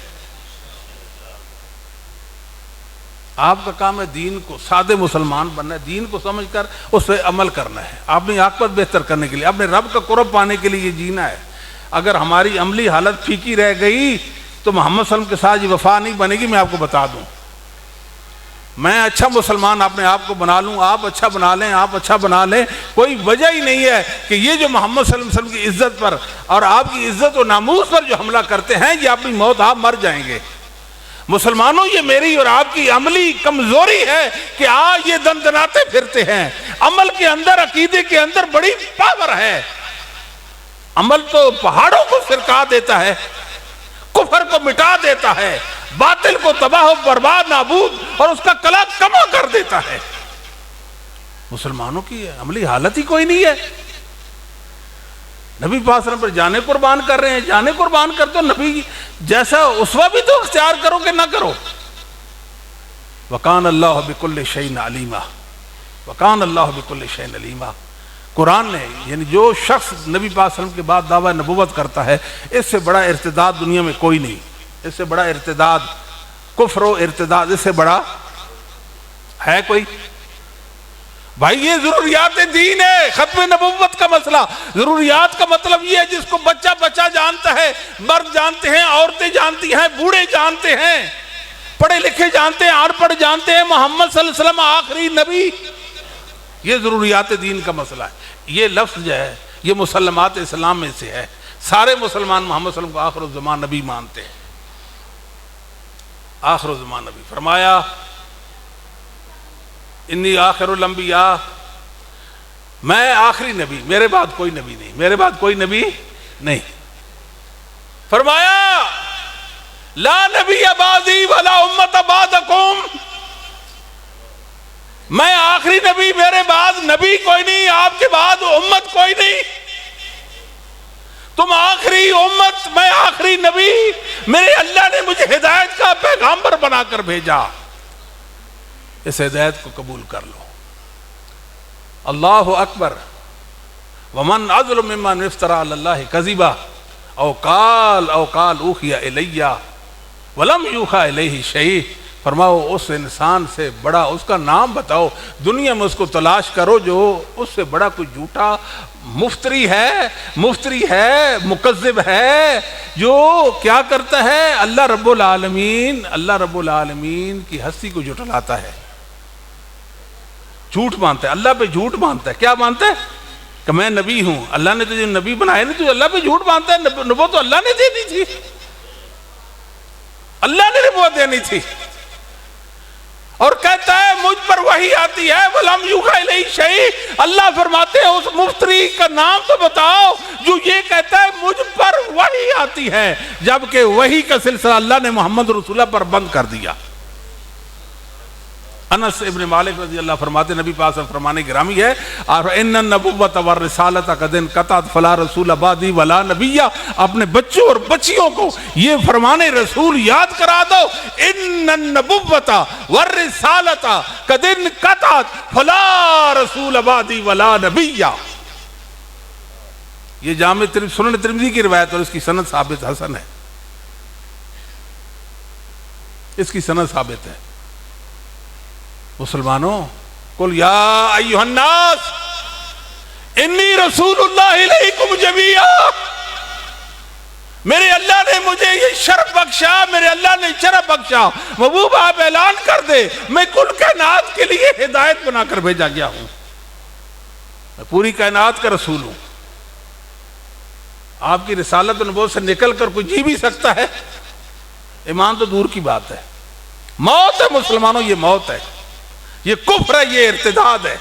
آپ کا کام ہے دین کو, سادے مسلمان بننا ہے, دین کو سمجھ کر اس پہ عمل کرنا ہے, اپنی عاقبت بہتر کرنے کے لیے, اپنے رب کا قرب پانے کے لیے یہ جینا ہے. اگر ہماری عملی حالت پھیکی رہ گئی تو محمد صلی اللہ علیہ وسلم کے ساتھ یہ وفا نہیں بنے گی. میں آپ کو بتا دوں, میں اچھا مسلمان اپنے آپ کو بنا لوں, آپ اچھا بنا لیں, آپ اچھا بنا لیں, کوئی وجہ ہی نہیں ہے کہ یہ جو محمد صلی اللہ علیہ وسلم کی عزت پر اور آپ کی عزت و ناموس پر جو حملہ کرتے ہیں یہ اپنی موت آپ مر جائیں گے. مسلمانوں یہ میری اور آپ کی عملی کمزوری ہے کہ آج یہ دندناتے پھرتے ہیں. عمل کے اندر, عقیدے کے اندر بڑی پاور ہے. عمل تو پہاڑوں کو سرکا دیتا ہے, کفر کو مٹا دیتا ہے, باطل کو تباہ و برباد نابود اور اس کا کلا کما کر دیتا ہے. مسلمانوں کی عملی حالت ہی کوئی نہیں ہے. نبی پاک صلی اللہ علیہ وسلم پر جانے قربان کر رہے ہیں, جانے قربان کر تو نبی جیسا اسوہ بھی تو اختیار کرو کہ نہ کرو. وَقَانَ اللَّهُ بِكُلِّ شَيْءٍ عَلِيمًا, وَقَانَ اللَّهُ بِكُلِّ شَيْءٍ عَلِيمًا. قرآن نے یعنی جو شخص نبی پاک صلی اللہ علیہ وسلم کے بعد دعویٰ نبوت کرتا ہے، اس سے بڑا ارتداد دنیا میں کوئی نہیں، اس سے بڑا ارتداد، کفر و ارتداد اس سے بڑا ہے کوئی؟ بھائی یہ ضروریات دین ہے، ختم نبوت کا مسئلہ۔ ضروریات کا مطلب یہ ہے جس کو بچہ بچہ جانتا ہے، مرد جانتے ہیں، عورتیں جانتی ہیں، بوڑھے جانتے ہیں، پڑھے لکھے جانتے ہیں، ان پڑھ جانتے ہیں، محمد صلی اللہ علیہ وسلم آخری نبی۔ یہ ضروریات دین کا مسئلہ ہے۔ یہ لفظ جو ہے یہ مسلمات اسلام میں سے ہے۔ سارے مسلمان محمد صلی اللہ علیہ وسلم کو آخر الزمان نبی مانتے ہیں، آخر الزمان نبی۔ فرمایا انی آخر الانبیاء، میں آخری نبی، میرے بعد کوئی نبی نہیں، میرے بعد کوئی نبی نہیں۔ فرمایا لا نبی بعدی ولا امت بعدکم، میں آخری نبی، میرے بعد نبی کوئی نہیں، آپ کے بعد امت کوئی نہیں، تم آخری امت، میں آخری نبی، میرے اللہ نے مجھے ہدایت کا پیغامبر بنا کر بھیجا، اس ہدایت کو قبول کر لو۔ اللہ اکبر۔ ومن اظلم ممن افترى علی اللہ کذبا او قال اوحی الی ولم یوحى الیہ شیء۔ فرماؤ اس انسان سے بڑا، اس کا نام بتاؤ، دنیا میں اس کو تلاش کرو جو اس سے بڑا کوئی جھوٹا مفتری ہے، مکذب ہے، جو کیا کرتا ہے، اللہ رب العالمین کی ہستی کو جھٹلاتا ہے، جھوٹ مانتا ہے، اللہ پہ جھوٹ مانتا ہے۔ کیا مانتا ہے؟ کہ میں نبی ہوں، اللہ نے تجھے نبی بنایا نہیں، تو اللہ پہ جھوٹ مانتا ہے۔ نبوت تو اللہ نے دینی تھی، اللہ نے نبوت دینی تھی، اور کہتا ہے مجھ پر وحی آتی ہے، وَلَمْ يُوحَ إِلَيْهِ شَيْءٌ۔ اللہ فرماتے ہیں اس مفتری کا نام تو بتاؤ جو یہ کہتا ہے مجھ پر وحی آتی ہے، جبکہ وحی کا سلسلہ اللہ نے محمد رسول اللہ پر بند کر دیا۔ انس ابن مالک رضی اللہ فرماتے، نبی پاک صلی اللہ علیہ وسلم فرمانے گرامی ہے، ان النبوۃ والرسالۃ قد انقطعت فلا رسول بعدی ولا نبی۔ اپنے بچوں اور بچیوں کو یہ فرمانے رسول یاد کرا دو، ان النبوۃ والرسالۃ قد انقطعت فلا رسول بعدی ولا نبی۔ یہ جامع سنن ترمذی کی روایت اور اس کی سند ثابت حسن ہے، اس کی سند ثابت ہے۔ مسلمانوں، قل یا ایھا الناس انی رسول اللہ الیکم جمیعا، میرے اللہ نے مجھے یہ شرف بخشا، میرے اللہ نے شرف بخشا، محبوب آپ اعلان کر دے میں کل کائنات کے لیے ہدایت بنا کر بھیجا گیا ہوں، میں پوری کائنات کا رسول ہوں۔ آپ کی رسالت و نبوت سے نکل کر کوئی جی بھی سکتا ہے؟ ایمان تو دور کی بات ہے، موت ہے مسلمانوں، یہ موت ہے، یہ کفر ہے، یہ ارتداد ہے،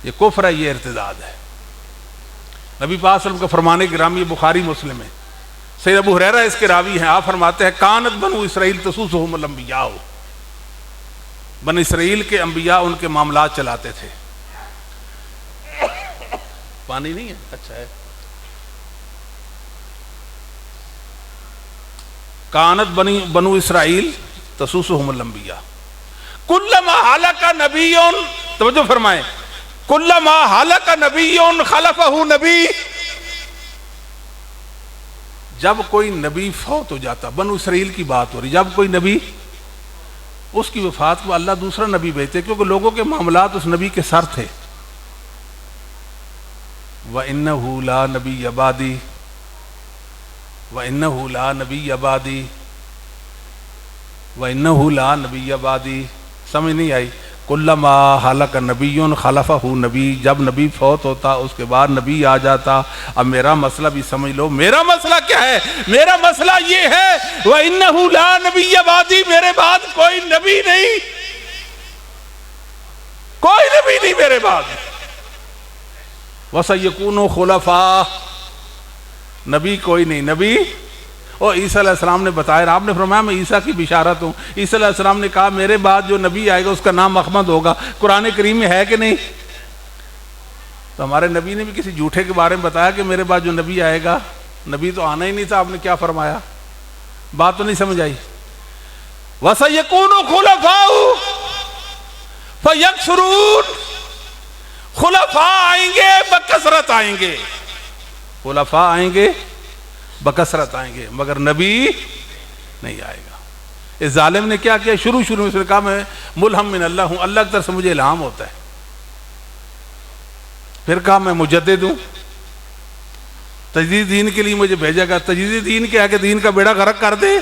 یہ کفر ہے، یہ ارتداد ہے۔ نبی پاک صلی اللہ علیہ وسلم کا فرمانے گرامی بخاری مسلم ہے، سید ابو ہریرہ اس کے راوی ہیں، آپ فرماتے ہیں کانت بنو اسرائیل تسوسہم الانبیاء، بنی اسرائیل کے انبیاء ان کے معاملات چلاتے تھے۔ پانی نہیں ہے؟ اچھا ہے۔ کانت بنو اسرائیل تسوسہم الانبیاء کلما ہلک نبی، توجہ فرمائیں، کلما ہلک نبی خلفہ نبی، جب کوئی نبی فوت ہو جاتا، بنو اسرائیل کی بات ہو رہی، جب کوئی نبی اس کی وفات کو اللہ دوسرا نبی بھیجتے، کیونکہ لوگوں کے معاملات اس نبی کے سر تھے۔ وَإِنَّهُ لَا نَبِيَّ بَعْدِي وَإِنَّهُ لَا نَبِيَّ بَعْدِي وَإِنَّهُ لَا نَبِيَّ بَعْدِي، سمجھ نہیں آئی؟ کلما ہلک نبی خلفہ نبی، جب نبی فوت ہوتا اس کے بعد نبی آ جاتا۔ اب میرا مسئلہ بھی سمجھ لو، میرا مسئلہ کیا ہے؟ میرا مسئلہ یہ ہے وَإِنَّهُ لَا نَبِيَّ بَعْدِي، میرے بعد کوئی نبی نہیں، کوئی نبی نہیں میرے بعد۔ وَسَيَكُونُ خُلَفَاءَ، نبی کوئی نہیں، نبی اور عیسیٰ علیہ السلام نے بتایا، آپ نے فرمایا میں عیسیٰ کی بشارت ہوں۔ عیسیٰ علیہ السلام نے کہا میرے بعد جو نبی آئے گا اس کا نام احمد ہوگا، قرآن کریم میں ہے کہ نہیں؟ تو ہمارے نبی نے بھی کسی جھوٹے کے بارے میں بتایا کہ میرے بعد جو نبی آئے گا، نبی تو آنا ہی نہیں تھا، آپ نے کیا فرمایا؟ بات تو نہیں سمجھ آئی۔ وَسَيَكُونُ خُلَفَاءُ فَيَكْثُرُونَ خلفاء آئیں گے بکثرت آئیں گے، خلفاء آئیں گے بکثرت آئیں گے، مگر نبی نہیں آئے گا۔ اس ظالم نے کیا کیا؟ شروع میں اس نے کہا میں ملہم من اللہ ہوں، اللہ کی طرف سے مجھے الہام ہوتا ہے۔ پھر کہا میں مجدد ہوں، تجدید دین کے لیے مجھے بھیجا گا۔ تجدید دین کے آگے دین کا بیڑا غرق کر دے،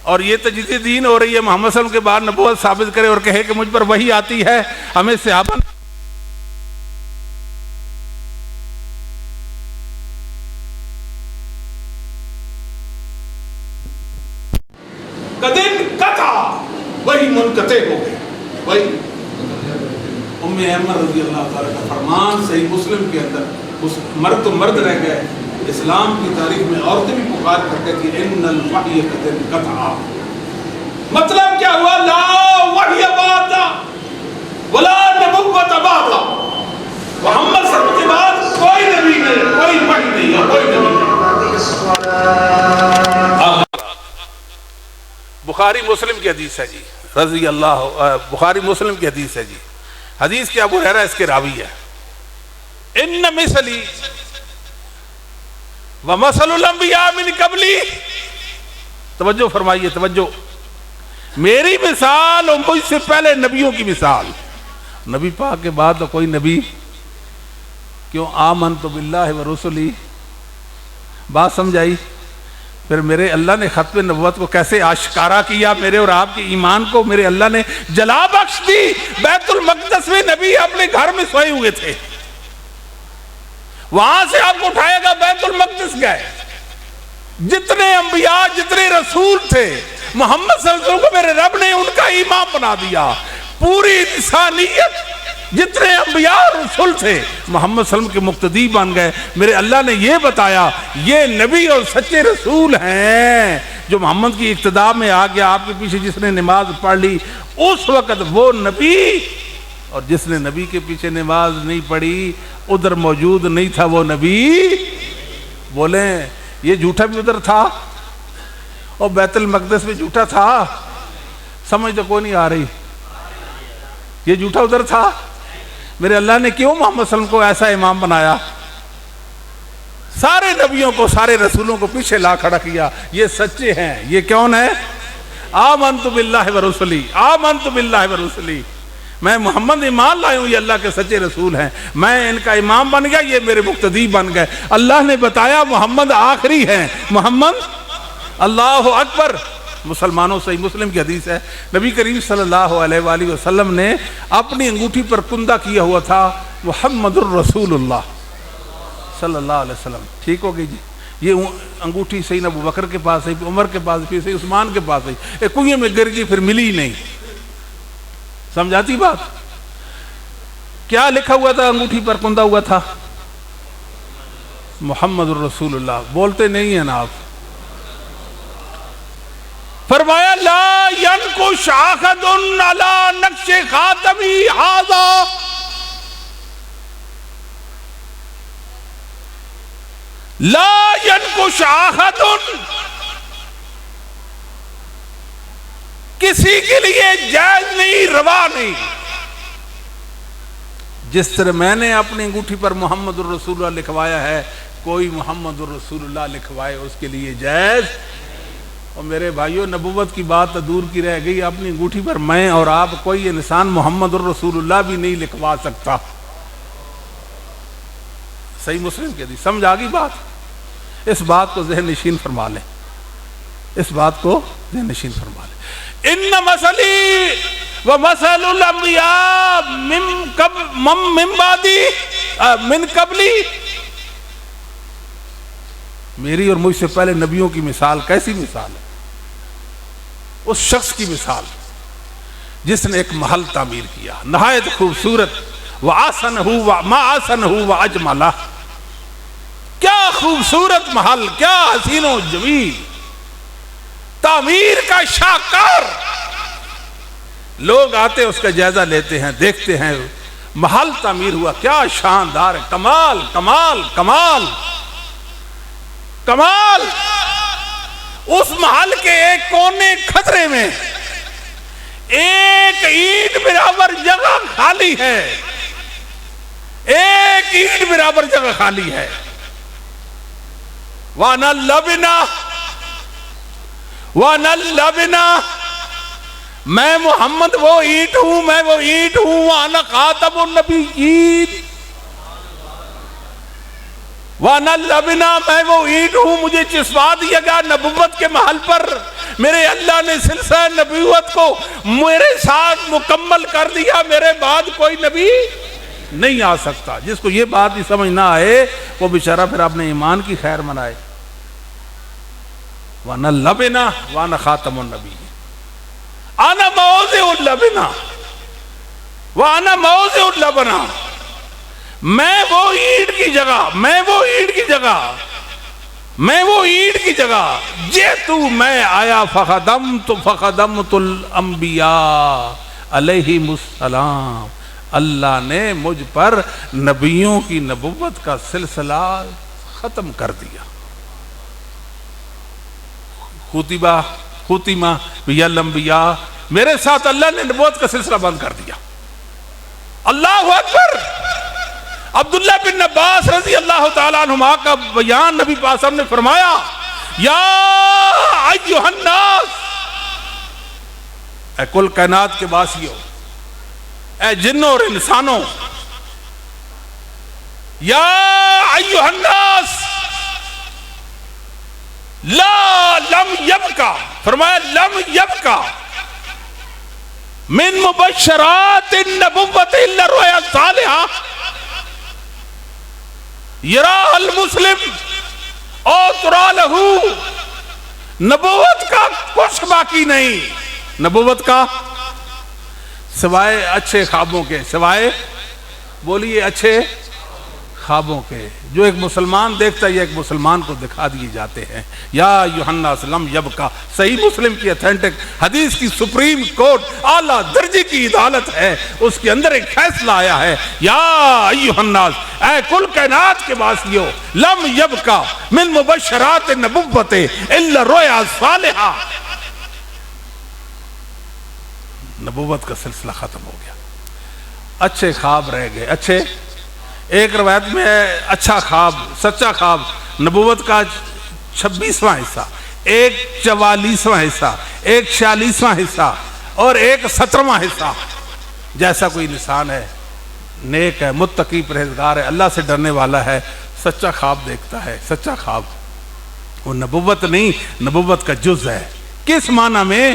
اور یہ تجدید دین ہو رہی ہے محمد صلی اللہ علیہ وسلم کے بعد نبوت ثابت کرے اور کہے کہ مجھ پر وحی آتی ہے، ہمیں صحابہ قدن قطع وہی منقطع ہو گئے۔ وہی ام ایمن رضی اللہ تعالیٰ کا فرمان صحیح مسلم کے اندر، مرد تو مرد رہ گئے، اسلام کی تاریخ میں عورتیں بھی پکار کرتے کہ ان الوحی قدن قطع۔ مطلب کیا ہوا؟ لا وحی بعد ولا نبوت بعد، محمد صلی اللہ علیہ وسلم کے بعد کوئی نبی نہیں، کوئی وحی نہیں ہے، کوئی نبی نہیں۔ بخاری مسلم کی حدیث ہے جی، رضی اللہ، بخاری مسلم کی حدیث ہے جی۔ حدیث کے ابو ہریرہ اس کے راوی ہے۔ ان مثلی ومثل الانبیاء من قبلی، توجہ فرمائیے، توجہ، میری مثال اور مجھ سے پہلے نبیوں کی مثال، نبی پاک کے بعد تو کوئی نبی کیوں؟ آمنت باللہ ورسلی، بات سمجھائی؟ پھر میرے اللہ نے ختم نبوت کو کیسے آشکارا کیا، میرے اور آپ کے ایمان کو میرے اللہ نے جلا بخش دی۔ بیت المقدس میں نبی اپنے گھر میں سوئے ہوئے تھے، وہاں سے آپ کو اٹھایا گا، بیت المقدس گئے، جتنے انبیاء جتنے رسول تھے محمد صلی اللہ علیہ وسلم کو میرے رب نے ان کا امام بنا دیا۔ پوری انسانیت جتنے انبیاء رسول تھے محمد صلی اللہ علیہ وسلم کے مقتدی بن گئے۔ میرے اللہ نے یہ بتایا یہ نبی اور سچے رسول ہیں، جو محمد کی اقتداء میں آ گیا، آپ کے پیچھے جس نے نماز پڑھ لی اس وقت وہ نبی، اور جس نے نبی کے پیچھے نماز نہیں پڑھی ادھر موجود نہیں تھا وہ نبی۔ بولیں یہ جھوٹا بھی ادھر تھا اور بیت المقدس میں جھوٹا تھا؟ سمجھ تو کوئی نہیں آ رہی، یہ جھوٹا ادھر تھا۔ میرے اللہ نے کیوں محمد صلی اللہ علیہ وسلم کو ایسا امام بنایا؟ سارے نبیوں کو سارے رسولوں کو پیچھے لا کھڑا کیا، یہ سچے ہیں۔ یہ کون ہے؟ آمنت باللہ ورسلی، آمنت باللہ ورسلی، میں محمد ایمان لائے ہوں، یہ اللہ کے سچے رسول ہیں، میں ان کا امام بن گیا، یہ میرے مقتدی بن گئے۔ اللہ نے بتایا محمد آخری ہیں، محمد اللہ اکبر۔ مسلمانوں صحیح مسلم کی حدیث ہے، نبی کریم صلی اللہ علیہ وآلہ وسلم نے اپنی انگوٹھی پر کندہ کیا ہوا تھا محمد الرسول اللہ صلی اللہ علیہ وسلم۔ ٹھیک ہو گئی جی؟ یہ انگوٹھی سیدنا ابو بکر کے پاس ہے، عمر کے پاس ہے، سیدنا عثمان کے پاس ہے، ایک کنویں میں گر گئی پھر ملی نہیں۔ سمجھاتی بات؟ کیا لکھا ہوا تھا انگوٹھی پر کندہ ہوا تھا؟ محمد الرسول اللہ۔ بولتے نہیں ہیں نا آپ؟ فرمایا لا ینکش احد علی نقش خاتمی ھذا، لا ینکش احد، کسی کے لیے جائز نہیں، روا نہیں۔ جس طرح میں نے اپنی انگوٹھی پر محمد الرسول اللہ لکھوایا ہے، کوئی محمد الرسول اللہ لکھوائے اس کے لیے جائز۔ اور میرے بھائیوں نبوت کی بات دور کی رہ گئی، اپنی انگوٹھی پر میں اور آپ کوئی انسان محمد الرسول اللہ بھی نہیں لکھوا سکتا۔ صحیح مسلم کے حدیث، سمجھ آگئی بات؟ اس بات کو ذہن نشین فرما لیں، اس بات کو ذہن نشین فرما لیں۔ ان مثلی ومثل الانبیاء من بعدی من قبلی، میری اور مجھ سے پہلے نبیوں کی مثال کیسی مثال ہے؟ اس شخص کی مثال جس نے ایک محل تعمیر کیا نہایت خوبصورت، وَأَحْسَنَهُ مَا أَحْسَنَهُ وَأَجْمَلَهُ، کیا خوبصورت محل، کیا حسین و جمیل، تعمیر کا شاہکار۔ لوگ آتے اس کا جائزہ لیتے ہیں، دیکھتے ہیں محل تعمیر ہوا، کیا شاندار ہے، کمال کمال کمال کمال۔ اس محل کے ایک کونے خطرے میں ایک اینٹ برابر جگہ خالی ہے، ایک اینٹ برابر جگہ خالی ہے. وَأَنَا اللَّبِنَا میں محمد وہ اینٹ ہوں، میں وہ اینٹ ہوں. وَأَنَا خَاتَمُ النَّبِيِّينَ وَأَنَا اللَّبِنَا میں وہ اینٹ ہوں. مجھے چسپا دیا گیا نبوت کے محل پر. میرے اللہ نے سلسلہ نبوت کو میرے ساتھ مکمل کر دیا. میرے بعد کوئی نبی نہیں آ سکتا. جس کو یہ بات ہی سمجھ نہ آئے وہ بیچارہ پھر اپنے ایمان کی خیر منائے. وَأَنَا اللَّبِنَا وَأَنَا خَاتَمُ النَّبِيِّينَ أَنَا مَوْضِعُ اللَّبِنَا وَأَنَا مَوْضِعُ اللَّبِنَا میں وہ اینٹ کی جگہ، میں وہ اینٹ کی جگہ، میں وہ اینٹ کی جگہ. جئتُ میں آیا فخدمت الانبیاء علیہم السلام. اللہ نے مجھ پر نبیوں کی نبوت کا سلسلہ ختم کر دیا. ختمہ بی الانبیاء میرے ساتھ اللہ نے نبوت کا سلسلہ بند کر دیا. اللہ اکبر. عبداللہ بن عباس رضی اللہ تعالیٰ عنہما کا بیان نبی پاک صاحب نے فرمایا، یا ایھا الناس، اے کل کائنات کے واسیوں، اے جنوں اور انسانوں، یا ایھا الناس لم یبقا، فرمایا لم یبقا من مبشرات النبوت الا الرؤیا الصالحہ یراها المسلم او ترا لہو. نبوت کا کچھ باقی نہیں، نبوت کا سوائے اچھے خوابوں کے، سوائے بولیے اچھے خوابوں کے جو ایک مسلمان دیکھتا ہے، یہ ایک مسلمان کو دکھا دیے جاتے ہیں. یا ایھا الناس لم یبقا، صحیح مسلم کی اتھینٹک حدیث کی سپریم کورٹ اعلیٰ درجے کی عدالت ہے، اس کے اندر ایک فیصلہ آیا ہے، یا ایھا الناس، اے کل کائنات کے واسیوں، لم یبقا من مبشرات النبوت الا الرؤیا الصالحہ. نبوت کا سلسلہ ختم ہو گیا، اچھے خواب رہ گئے. اچھے، ایک روایت میں ہے اچھا خواب، سچا خواب نبوت کا 26واں حصہ، ایک 44واں حصہ، ایک 46واں حصہ اور ایک 17واں حصہ. جیسا کوئی انسان ہے، نیک ہے، متقی پرہیزگار ہے، اللہ سے ڈرنے والا ہے، سچا خواب دیکھتا ہے. سچا خواب وہ نبوت نہیں، نبوت کا جز ہے. کس معنی میں؟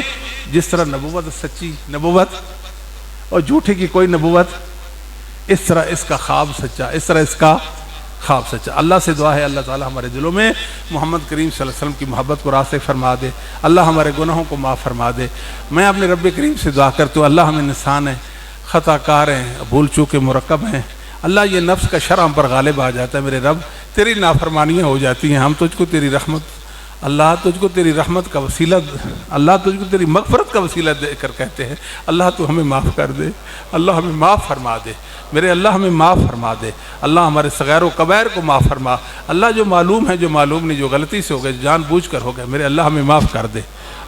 جس طرح نبوت سچی نبوت اور جھوٹی کی کوئی نبوت، اس طرح اس کا خواب سچا، اس طرح اس کا خواب سچا. اللہ سے دعا ہے اللہ تعالی ہمارے دلوں میں محمد کریم صلی اللہ علیہ وسلم کی محبت کو راسخ فرما دے. اللہ ہمارے گناہوں کو معاف فرما دے. میں اپنے رب کریم سے دعا کرتا ہوں، اللہ ہم انسان ہیں، خطا کار ہیں، بھول چوک کے مرکب ہیں. اللہ یہ نفس کا شر ہم پر غالب آ جاتا ہے. میرے رب تیری نافرمانیاں ہو جاتی ہیں، ہم تجھ کو تیری رحمت، اللہ تجھ کو تیری رحمت کا وسیلہ، اللہ تجھ کو تیری مغفرت کا وسیلہ دے کر کہتے ہیں اللہ تو ہمیں معاف کر دے، اللہ ہمیں معاف فرما دے. میرے اللہ ہمیں معاف فرما دے. اللہ ہمارے صغیر و کبائر کو معاف فرما. اللہ جو معلوم ہے، جو معلوم نہیں، جو غلطی سے ہو گئے، جان بوجھ کر ہو گئے، میرے اللہ ہمیں معاف کر دے.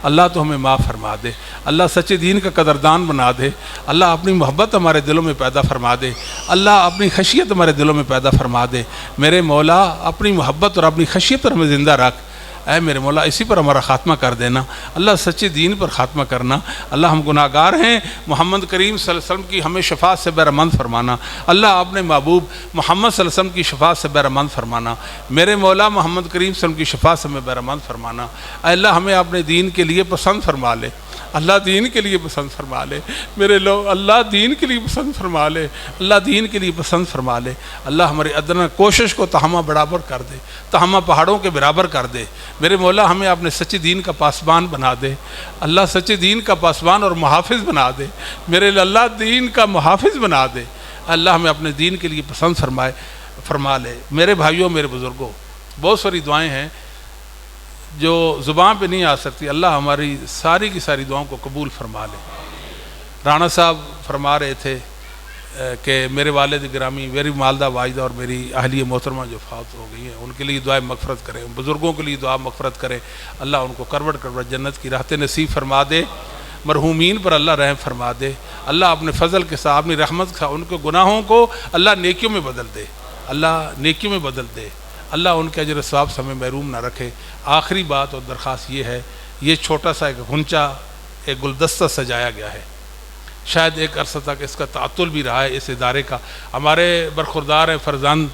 اللہ تو ہمیں معاف فرما دے. اللہ سچے دین کا قدردان بنا دے. اللہ اپنی محبت ہمارے دلوں میں پیدا فرما دے. اللہ اپنی خشیت ہمارے دلوں میں پیدا فرما دے. میرے مولا اپنی محبت اور اپنی خشیت پر ہمیں زندہ رکھ. اے میرے مولا اسی پر ہمارا خاتمہ کر دینا. اللہ سچے دین پر خاتمہ کرنا. اللہ ہم گناہگار ہیں، محمد کریم صلی اللہ علیہ وسلم کی ہمیں شفاعت سے بہرمند فرمانا. اللہ اپنے محبوب محمد صلی اللہ علیہ وسلم کی شفاعت سے بہرمند فرمانا. میرے مولا محمد کریم صلی اللہ علیہ وسلم کی شفاعت سے ہمیں بہرمند فرمانا. اے اللہ ہمیں اپنے دین کے لیے پسند فرما لے. اللہ دین کے لیے پسند فرما لے. میرے لوگ اللہ دین کے لیے پسند فرما لے. اللہ دین کے لیے پسند فرما لے. اللہ ہماری ادنا کوشش کو تہمہ برابر کر دے، تہمہ پہاڑوں کے برابر کر دے. میرے مولا ہمیں اپنے سچے دین کا پاسبان بنا دے. اللہ سچے دین کا پاسبان اور محافظ بنا دے. میرے اللہ دین کا محافظ بنا دے. اللہ ہمیں اپنے دین کے لیے پسند فرما لے. میرے بھائیوں، میرے بزرگوں، بہت ساری دعائیں ہیں جو زبان پہ نہیں آ سکتی. اللہ ہماری ساری کی ساری دعاؤں کو قبول فرما لے. رانا صاحب فرما رہے تھے کہ میرے والد گرامی، میری والدہ واجدہ اور میری اہلیہ محترمہ جو فوت ہو گئی ہیں، ان کے لیے دعائیں مغفرت کریں. بزرگوں کے لیے دعا مغفرت کریں. اللہ ان کو کروڑ کروڑ جنت کی راحتیں نصیب فرما دے. مرحومین پر اللہ رحم فرما دے. اللہ اپنے فضل کے ساتھ اپنی رحمت کے ساتھ ان کے گناہوں کو اللہ نیکیوں میں بدل دے، اللہ نیکیوں میں بدل دے، اللہ ان کے اجر و ثواب سے ہمیں محروم نہ رکھے۔ آخری بات اور درخواست یہ ہے، یہ چھوٹا سا ایک گھنچا، ایک گلدستہ سجایا گیا ہے، شاید ایک عرصہ تک اس کا تعطل بھی رہا ہے اس ادارے کا۔ ہمارے برخوردار ہیں فرزند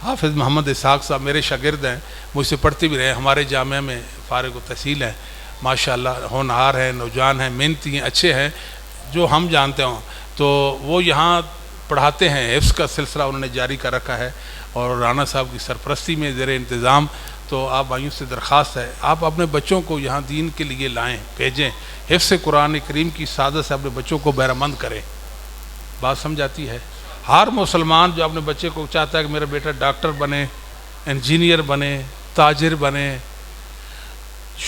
حافظ محمد اسحاق صاحب، میرے شاگرد ہیں، مجھ سے پڑھتے بھی رہے، ہمارے جامعہ میں فارغ التحصیل ہیں، ماشاءاللہ ہونہار ہیں، نوجوان ہیں، محنتی ہیں، اچھے ہیں، جو ہم جانتے ہوں۔ تو وہ یہاں پڑھاتے ہیں، حفظ کا سلسلہ انہوں نے جاری کر رکھا ہے، اور رانا صاحب کی سرپرستی میں زیر انتظام۔ تو آپ بھائیوں سے درخواست ہے، آپ اپنے بچوں کو یہاں دین کے لیے لائیں، بھیجیں، حفظ قرآن کریم کی سعادت سے اپنے بچوں کو بہرہ مند کریں۔ بات سمجھ آتی ہے؟ ہر مسلمان جو اپنے بچے کو چاہتا ہے کہ میرا بیٹا ڈاکٹر بنے، انجینئر بنے، تاجر بنے،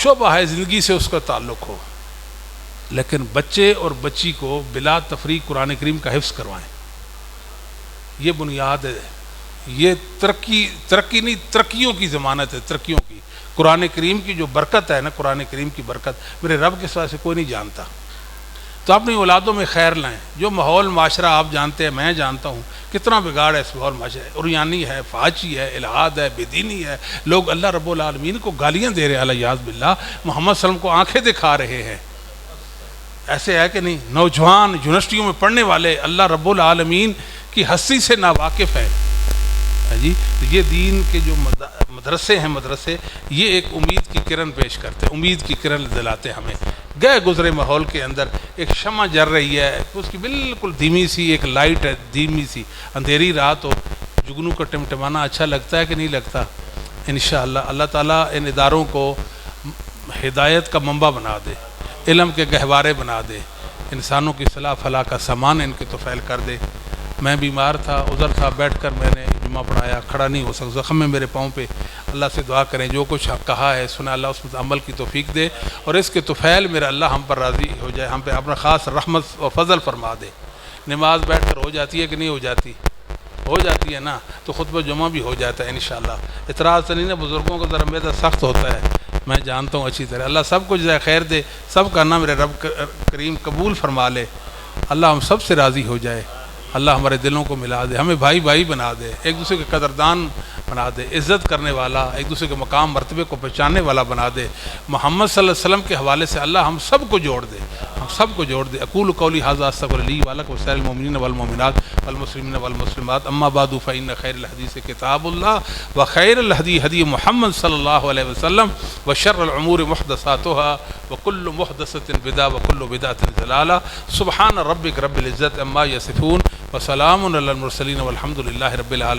شعبہ ہے زندگی سے اس کا تعلق ہو، لیکن بچے اور بچی کو بلا تفریق قرآن کریم کا حفظ کروائیں۔ یہ بنیاد ہے، یہ ترقی نہیں، ترقیوں کی ضمانت ہے، ترقیوں کی۔ قرآن کریم کی جو برکت ہے نا، قرآن کریم کی برکت میرے رب کے سوا سے کوئی نہیں جانتا۔ تو اپنی اولادوں میں خیر لائیں۔ جو ماحول معاشرہ آپ جانتے ہیں، میں جانتا ہوں کتنا بگاڑ ہے اس ماحول معاشرہ، عریانی ہے، فحاشی ہے، الحاد ہے، بے دینی ہے، لوگ اللہ رب العالمین کو گالیاں دے رہے ہیں، الیاذ باللہ، محمد صلی اللہ علیہ وسلم کو آنکھیں دکھا رہے ہیں۔ ایسے ہے کہ نہیں؟ نوجوان یونیورسٹیوں میں پڑھنے والے اللہ رب العالمین کی ہستی سے ناواقف ہیں جی۔ یہ دین کے جو مدرسے ہیں، مدرسے یہ ایک امید کی کرن پیش کرتے، امید کی کرن دلاتے ہمیں۔ گئے گزرے ماحول کے اندر ایک شمع جل رہی ہے، اس کی بالکل دھیمی سی ایک لائٹ ہے، دھیمی سی، اندھیری رات ہو، جگنو کا ٹمٹمانا اچھا لگتا ہے کہ نہیں لگتا؟ انشاءاللہ اللہ تعالیٰ ان اداروں کو ہدایت کا منبع بنا دے، علم کے گہوارے بنا دے، انسانوں کی صلاح فلاح کا سامان ان کے طفیل کر دے۔ میں بیمار تھا، عذر تھا، بیٹھ کر میں نے جمعہ پڑھایا، کھڑا نہیں ہو سکتا، زخم ہے میرے پاؤں پہ۔ اللہ سے دعا کریں جو کچھ کہا ہے سنا، اللہ اس پر عمل کی توفیق دے، اور اس کے طفیل میرا اللہ ہم پر راضی ہو جائے، ہم پہ اپنا خاص رحمت و فضل فرما دے۔ نماز بیٹھ کر ہو جاتی ہے کہ نہیں ہو جاتی؟ ہو جاتی ہے نا، تو خطبہ جمعہ بھی ہو جاتا ہے انشاءاللہ۔ اعتراض سے نہیں نا، بزرگوں کا ذرا میدہ سخت ہوتا ہے، میں جانتا ہوں اچھی طرح۔ اللہ سب کو جزائے خیر دے، سب کا نام میرے رب کریم قبول فرما لے، اللہ ہم سب سے راضی ہو جائے، اللہ ہمارے دلوں کو ملا دے، ہمیں بھائی بھائی بنا دے، ایک دوسرے کے قدردان بنا دے، عزت کرنے والا، ایک دوسرے کے مقام مرتبے کو پہچاننے والا بنا دے۔ محمد صلی اللہ علیہ وسلم کے حوالے سے اللہ ہم سب کو جوڑ دے، ہم سب کو جوڑ دے۔ اقول قولی ھذا استغفر لی ولکم ولسائر المؤمنین والمؤمنات والمسلمین والمسلمات، اما بعد فإن خیر الحدیث کتاب اللہ وخیر الہدی ہدی محمد صلی اللہ علیہ وسلم وشر الامور محدثاتها وکل محدثۃ بدعہ وکل بدعۃ ضلالہ۔ سبحان ربک رب العزت عما یصفون وسلام علی المرسلین والحمد للہ رب العالمین۔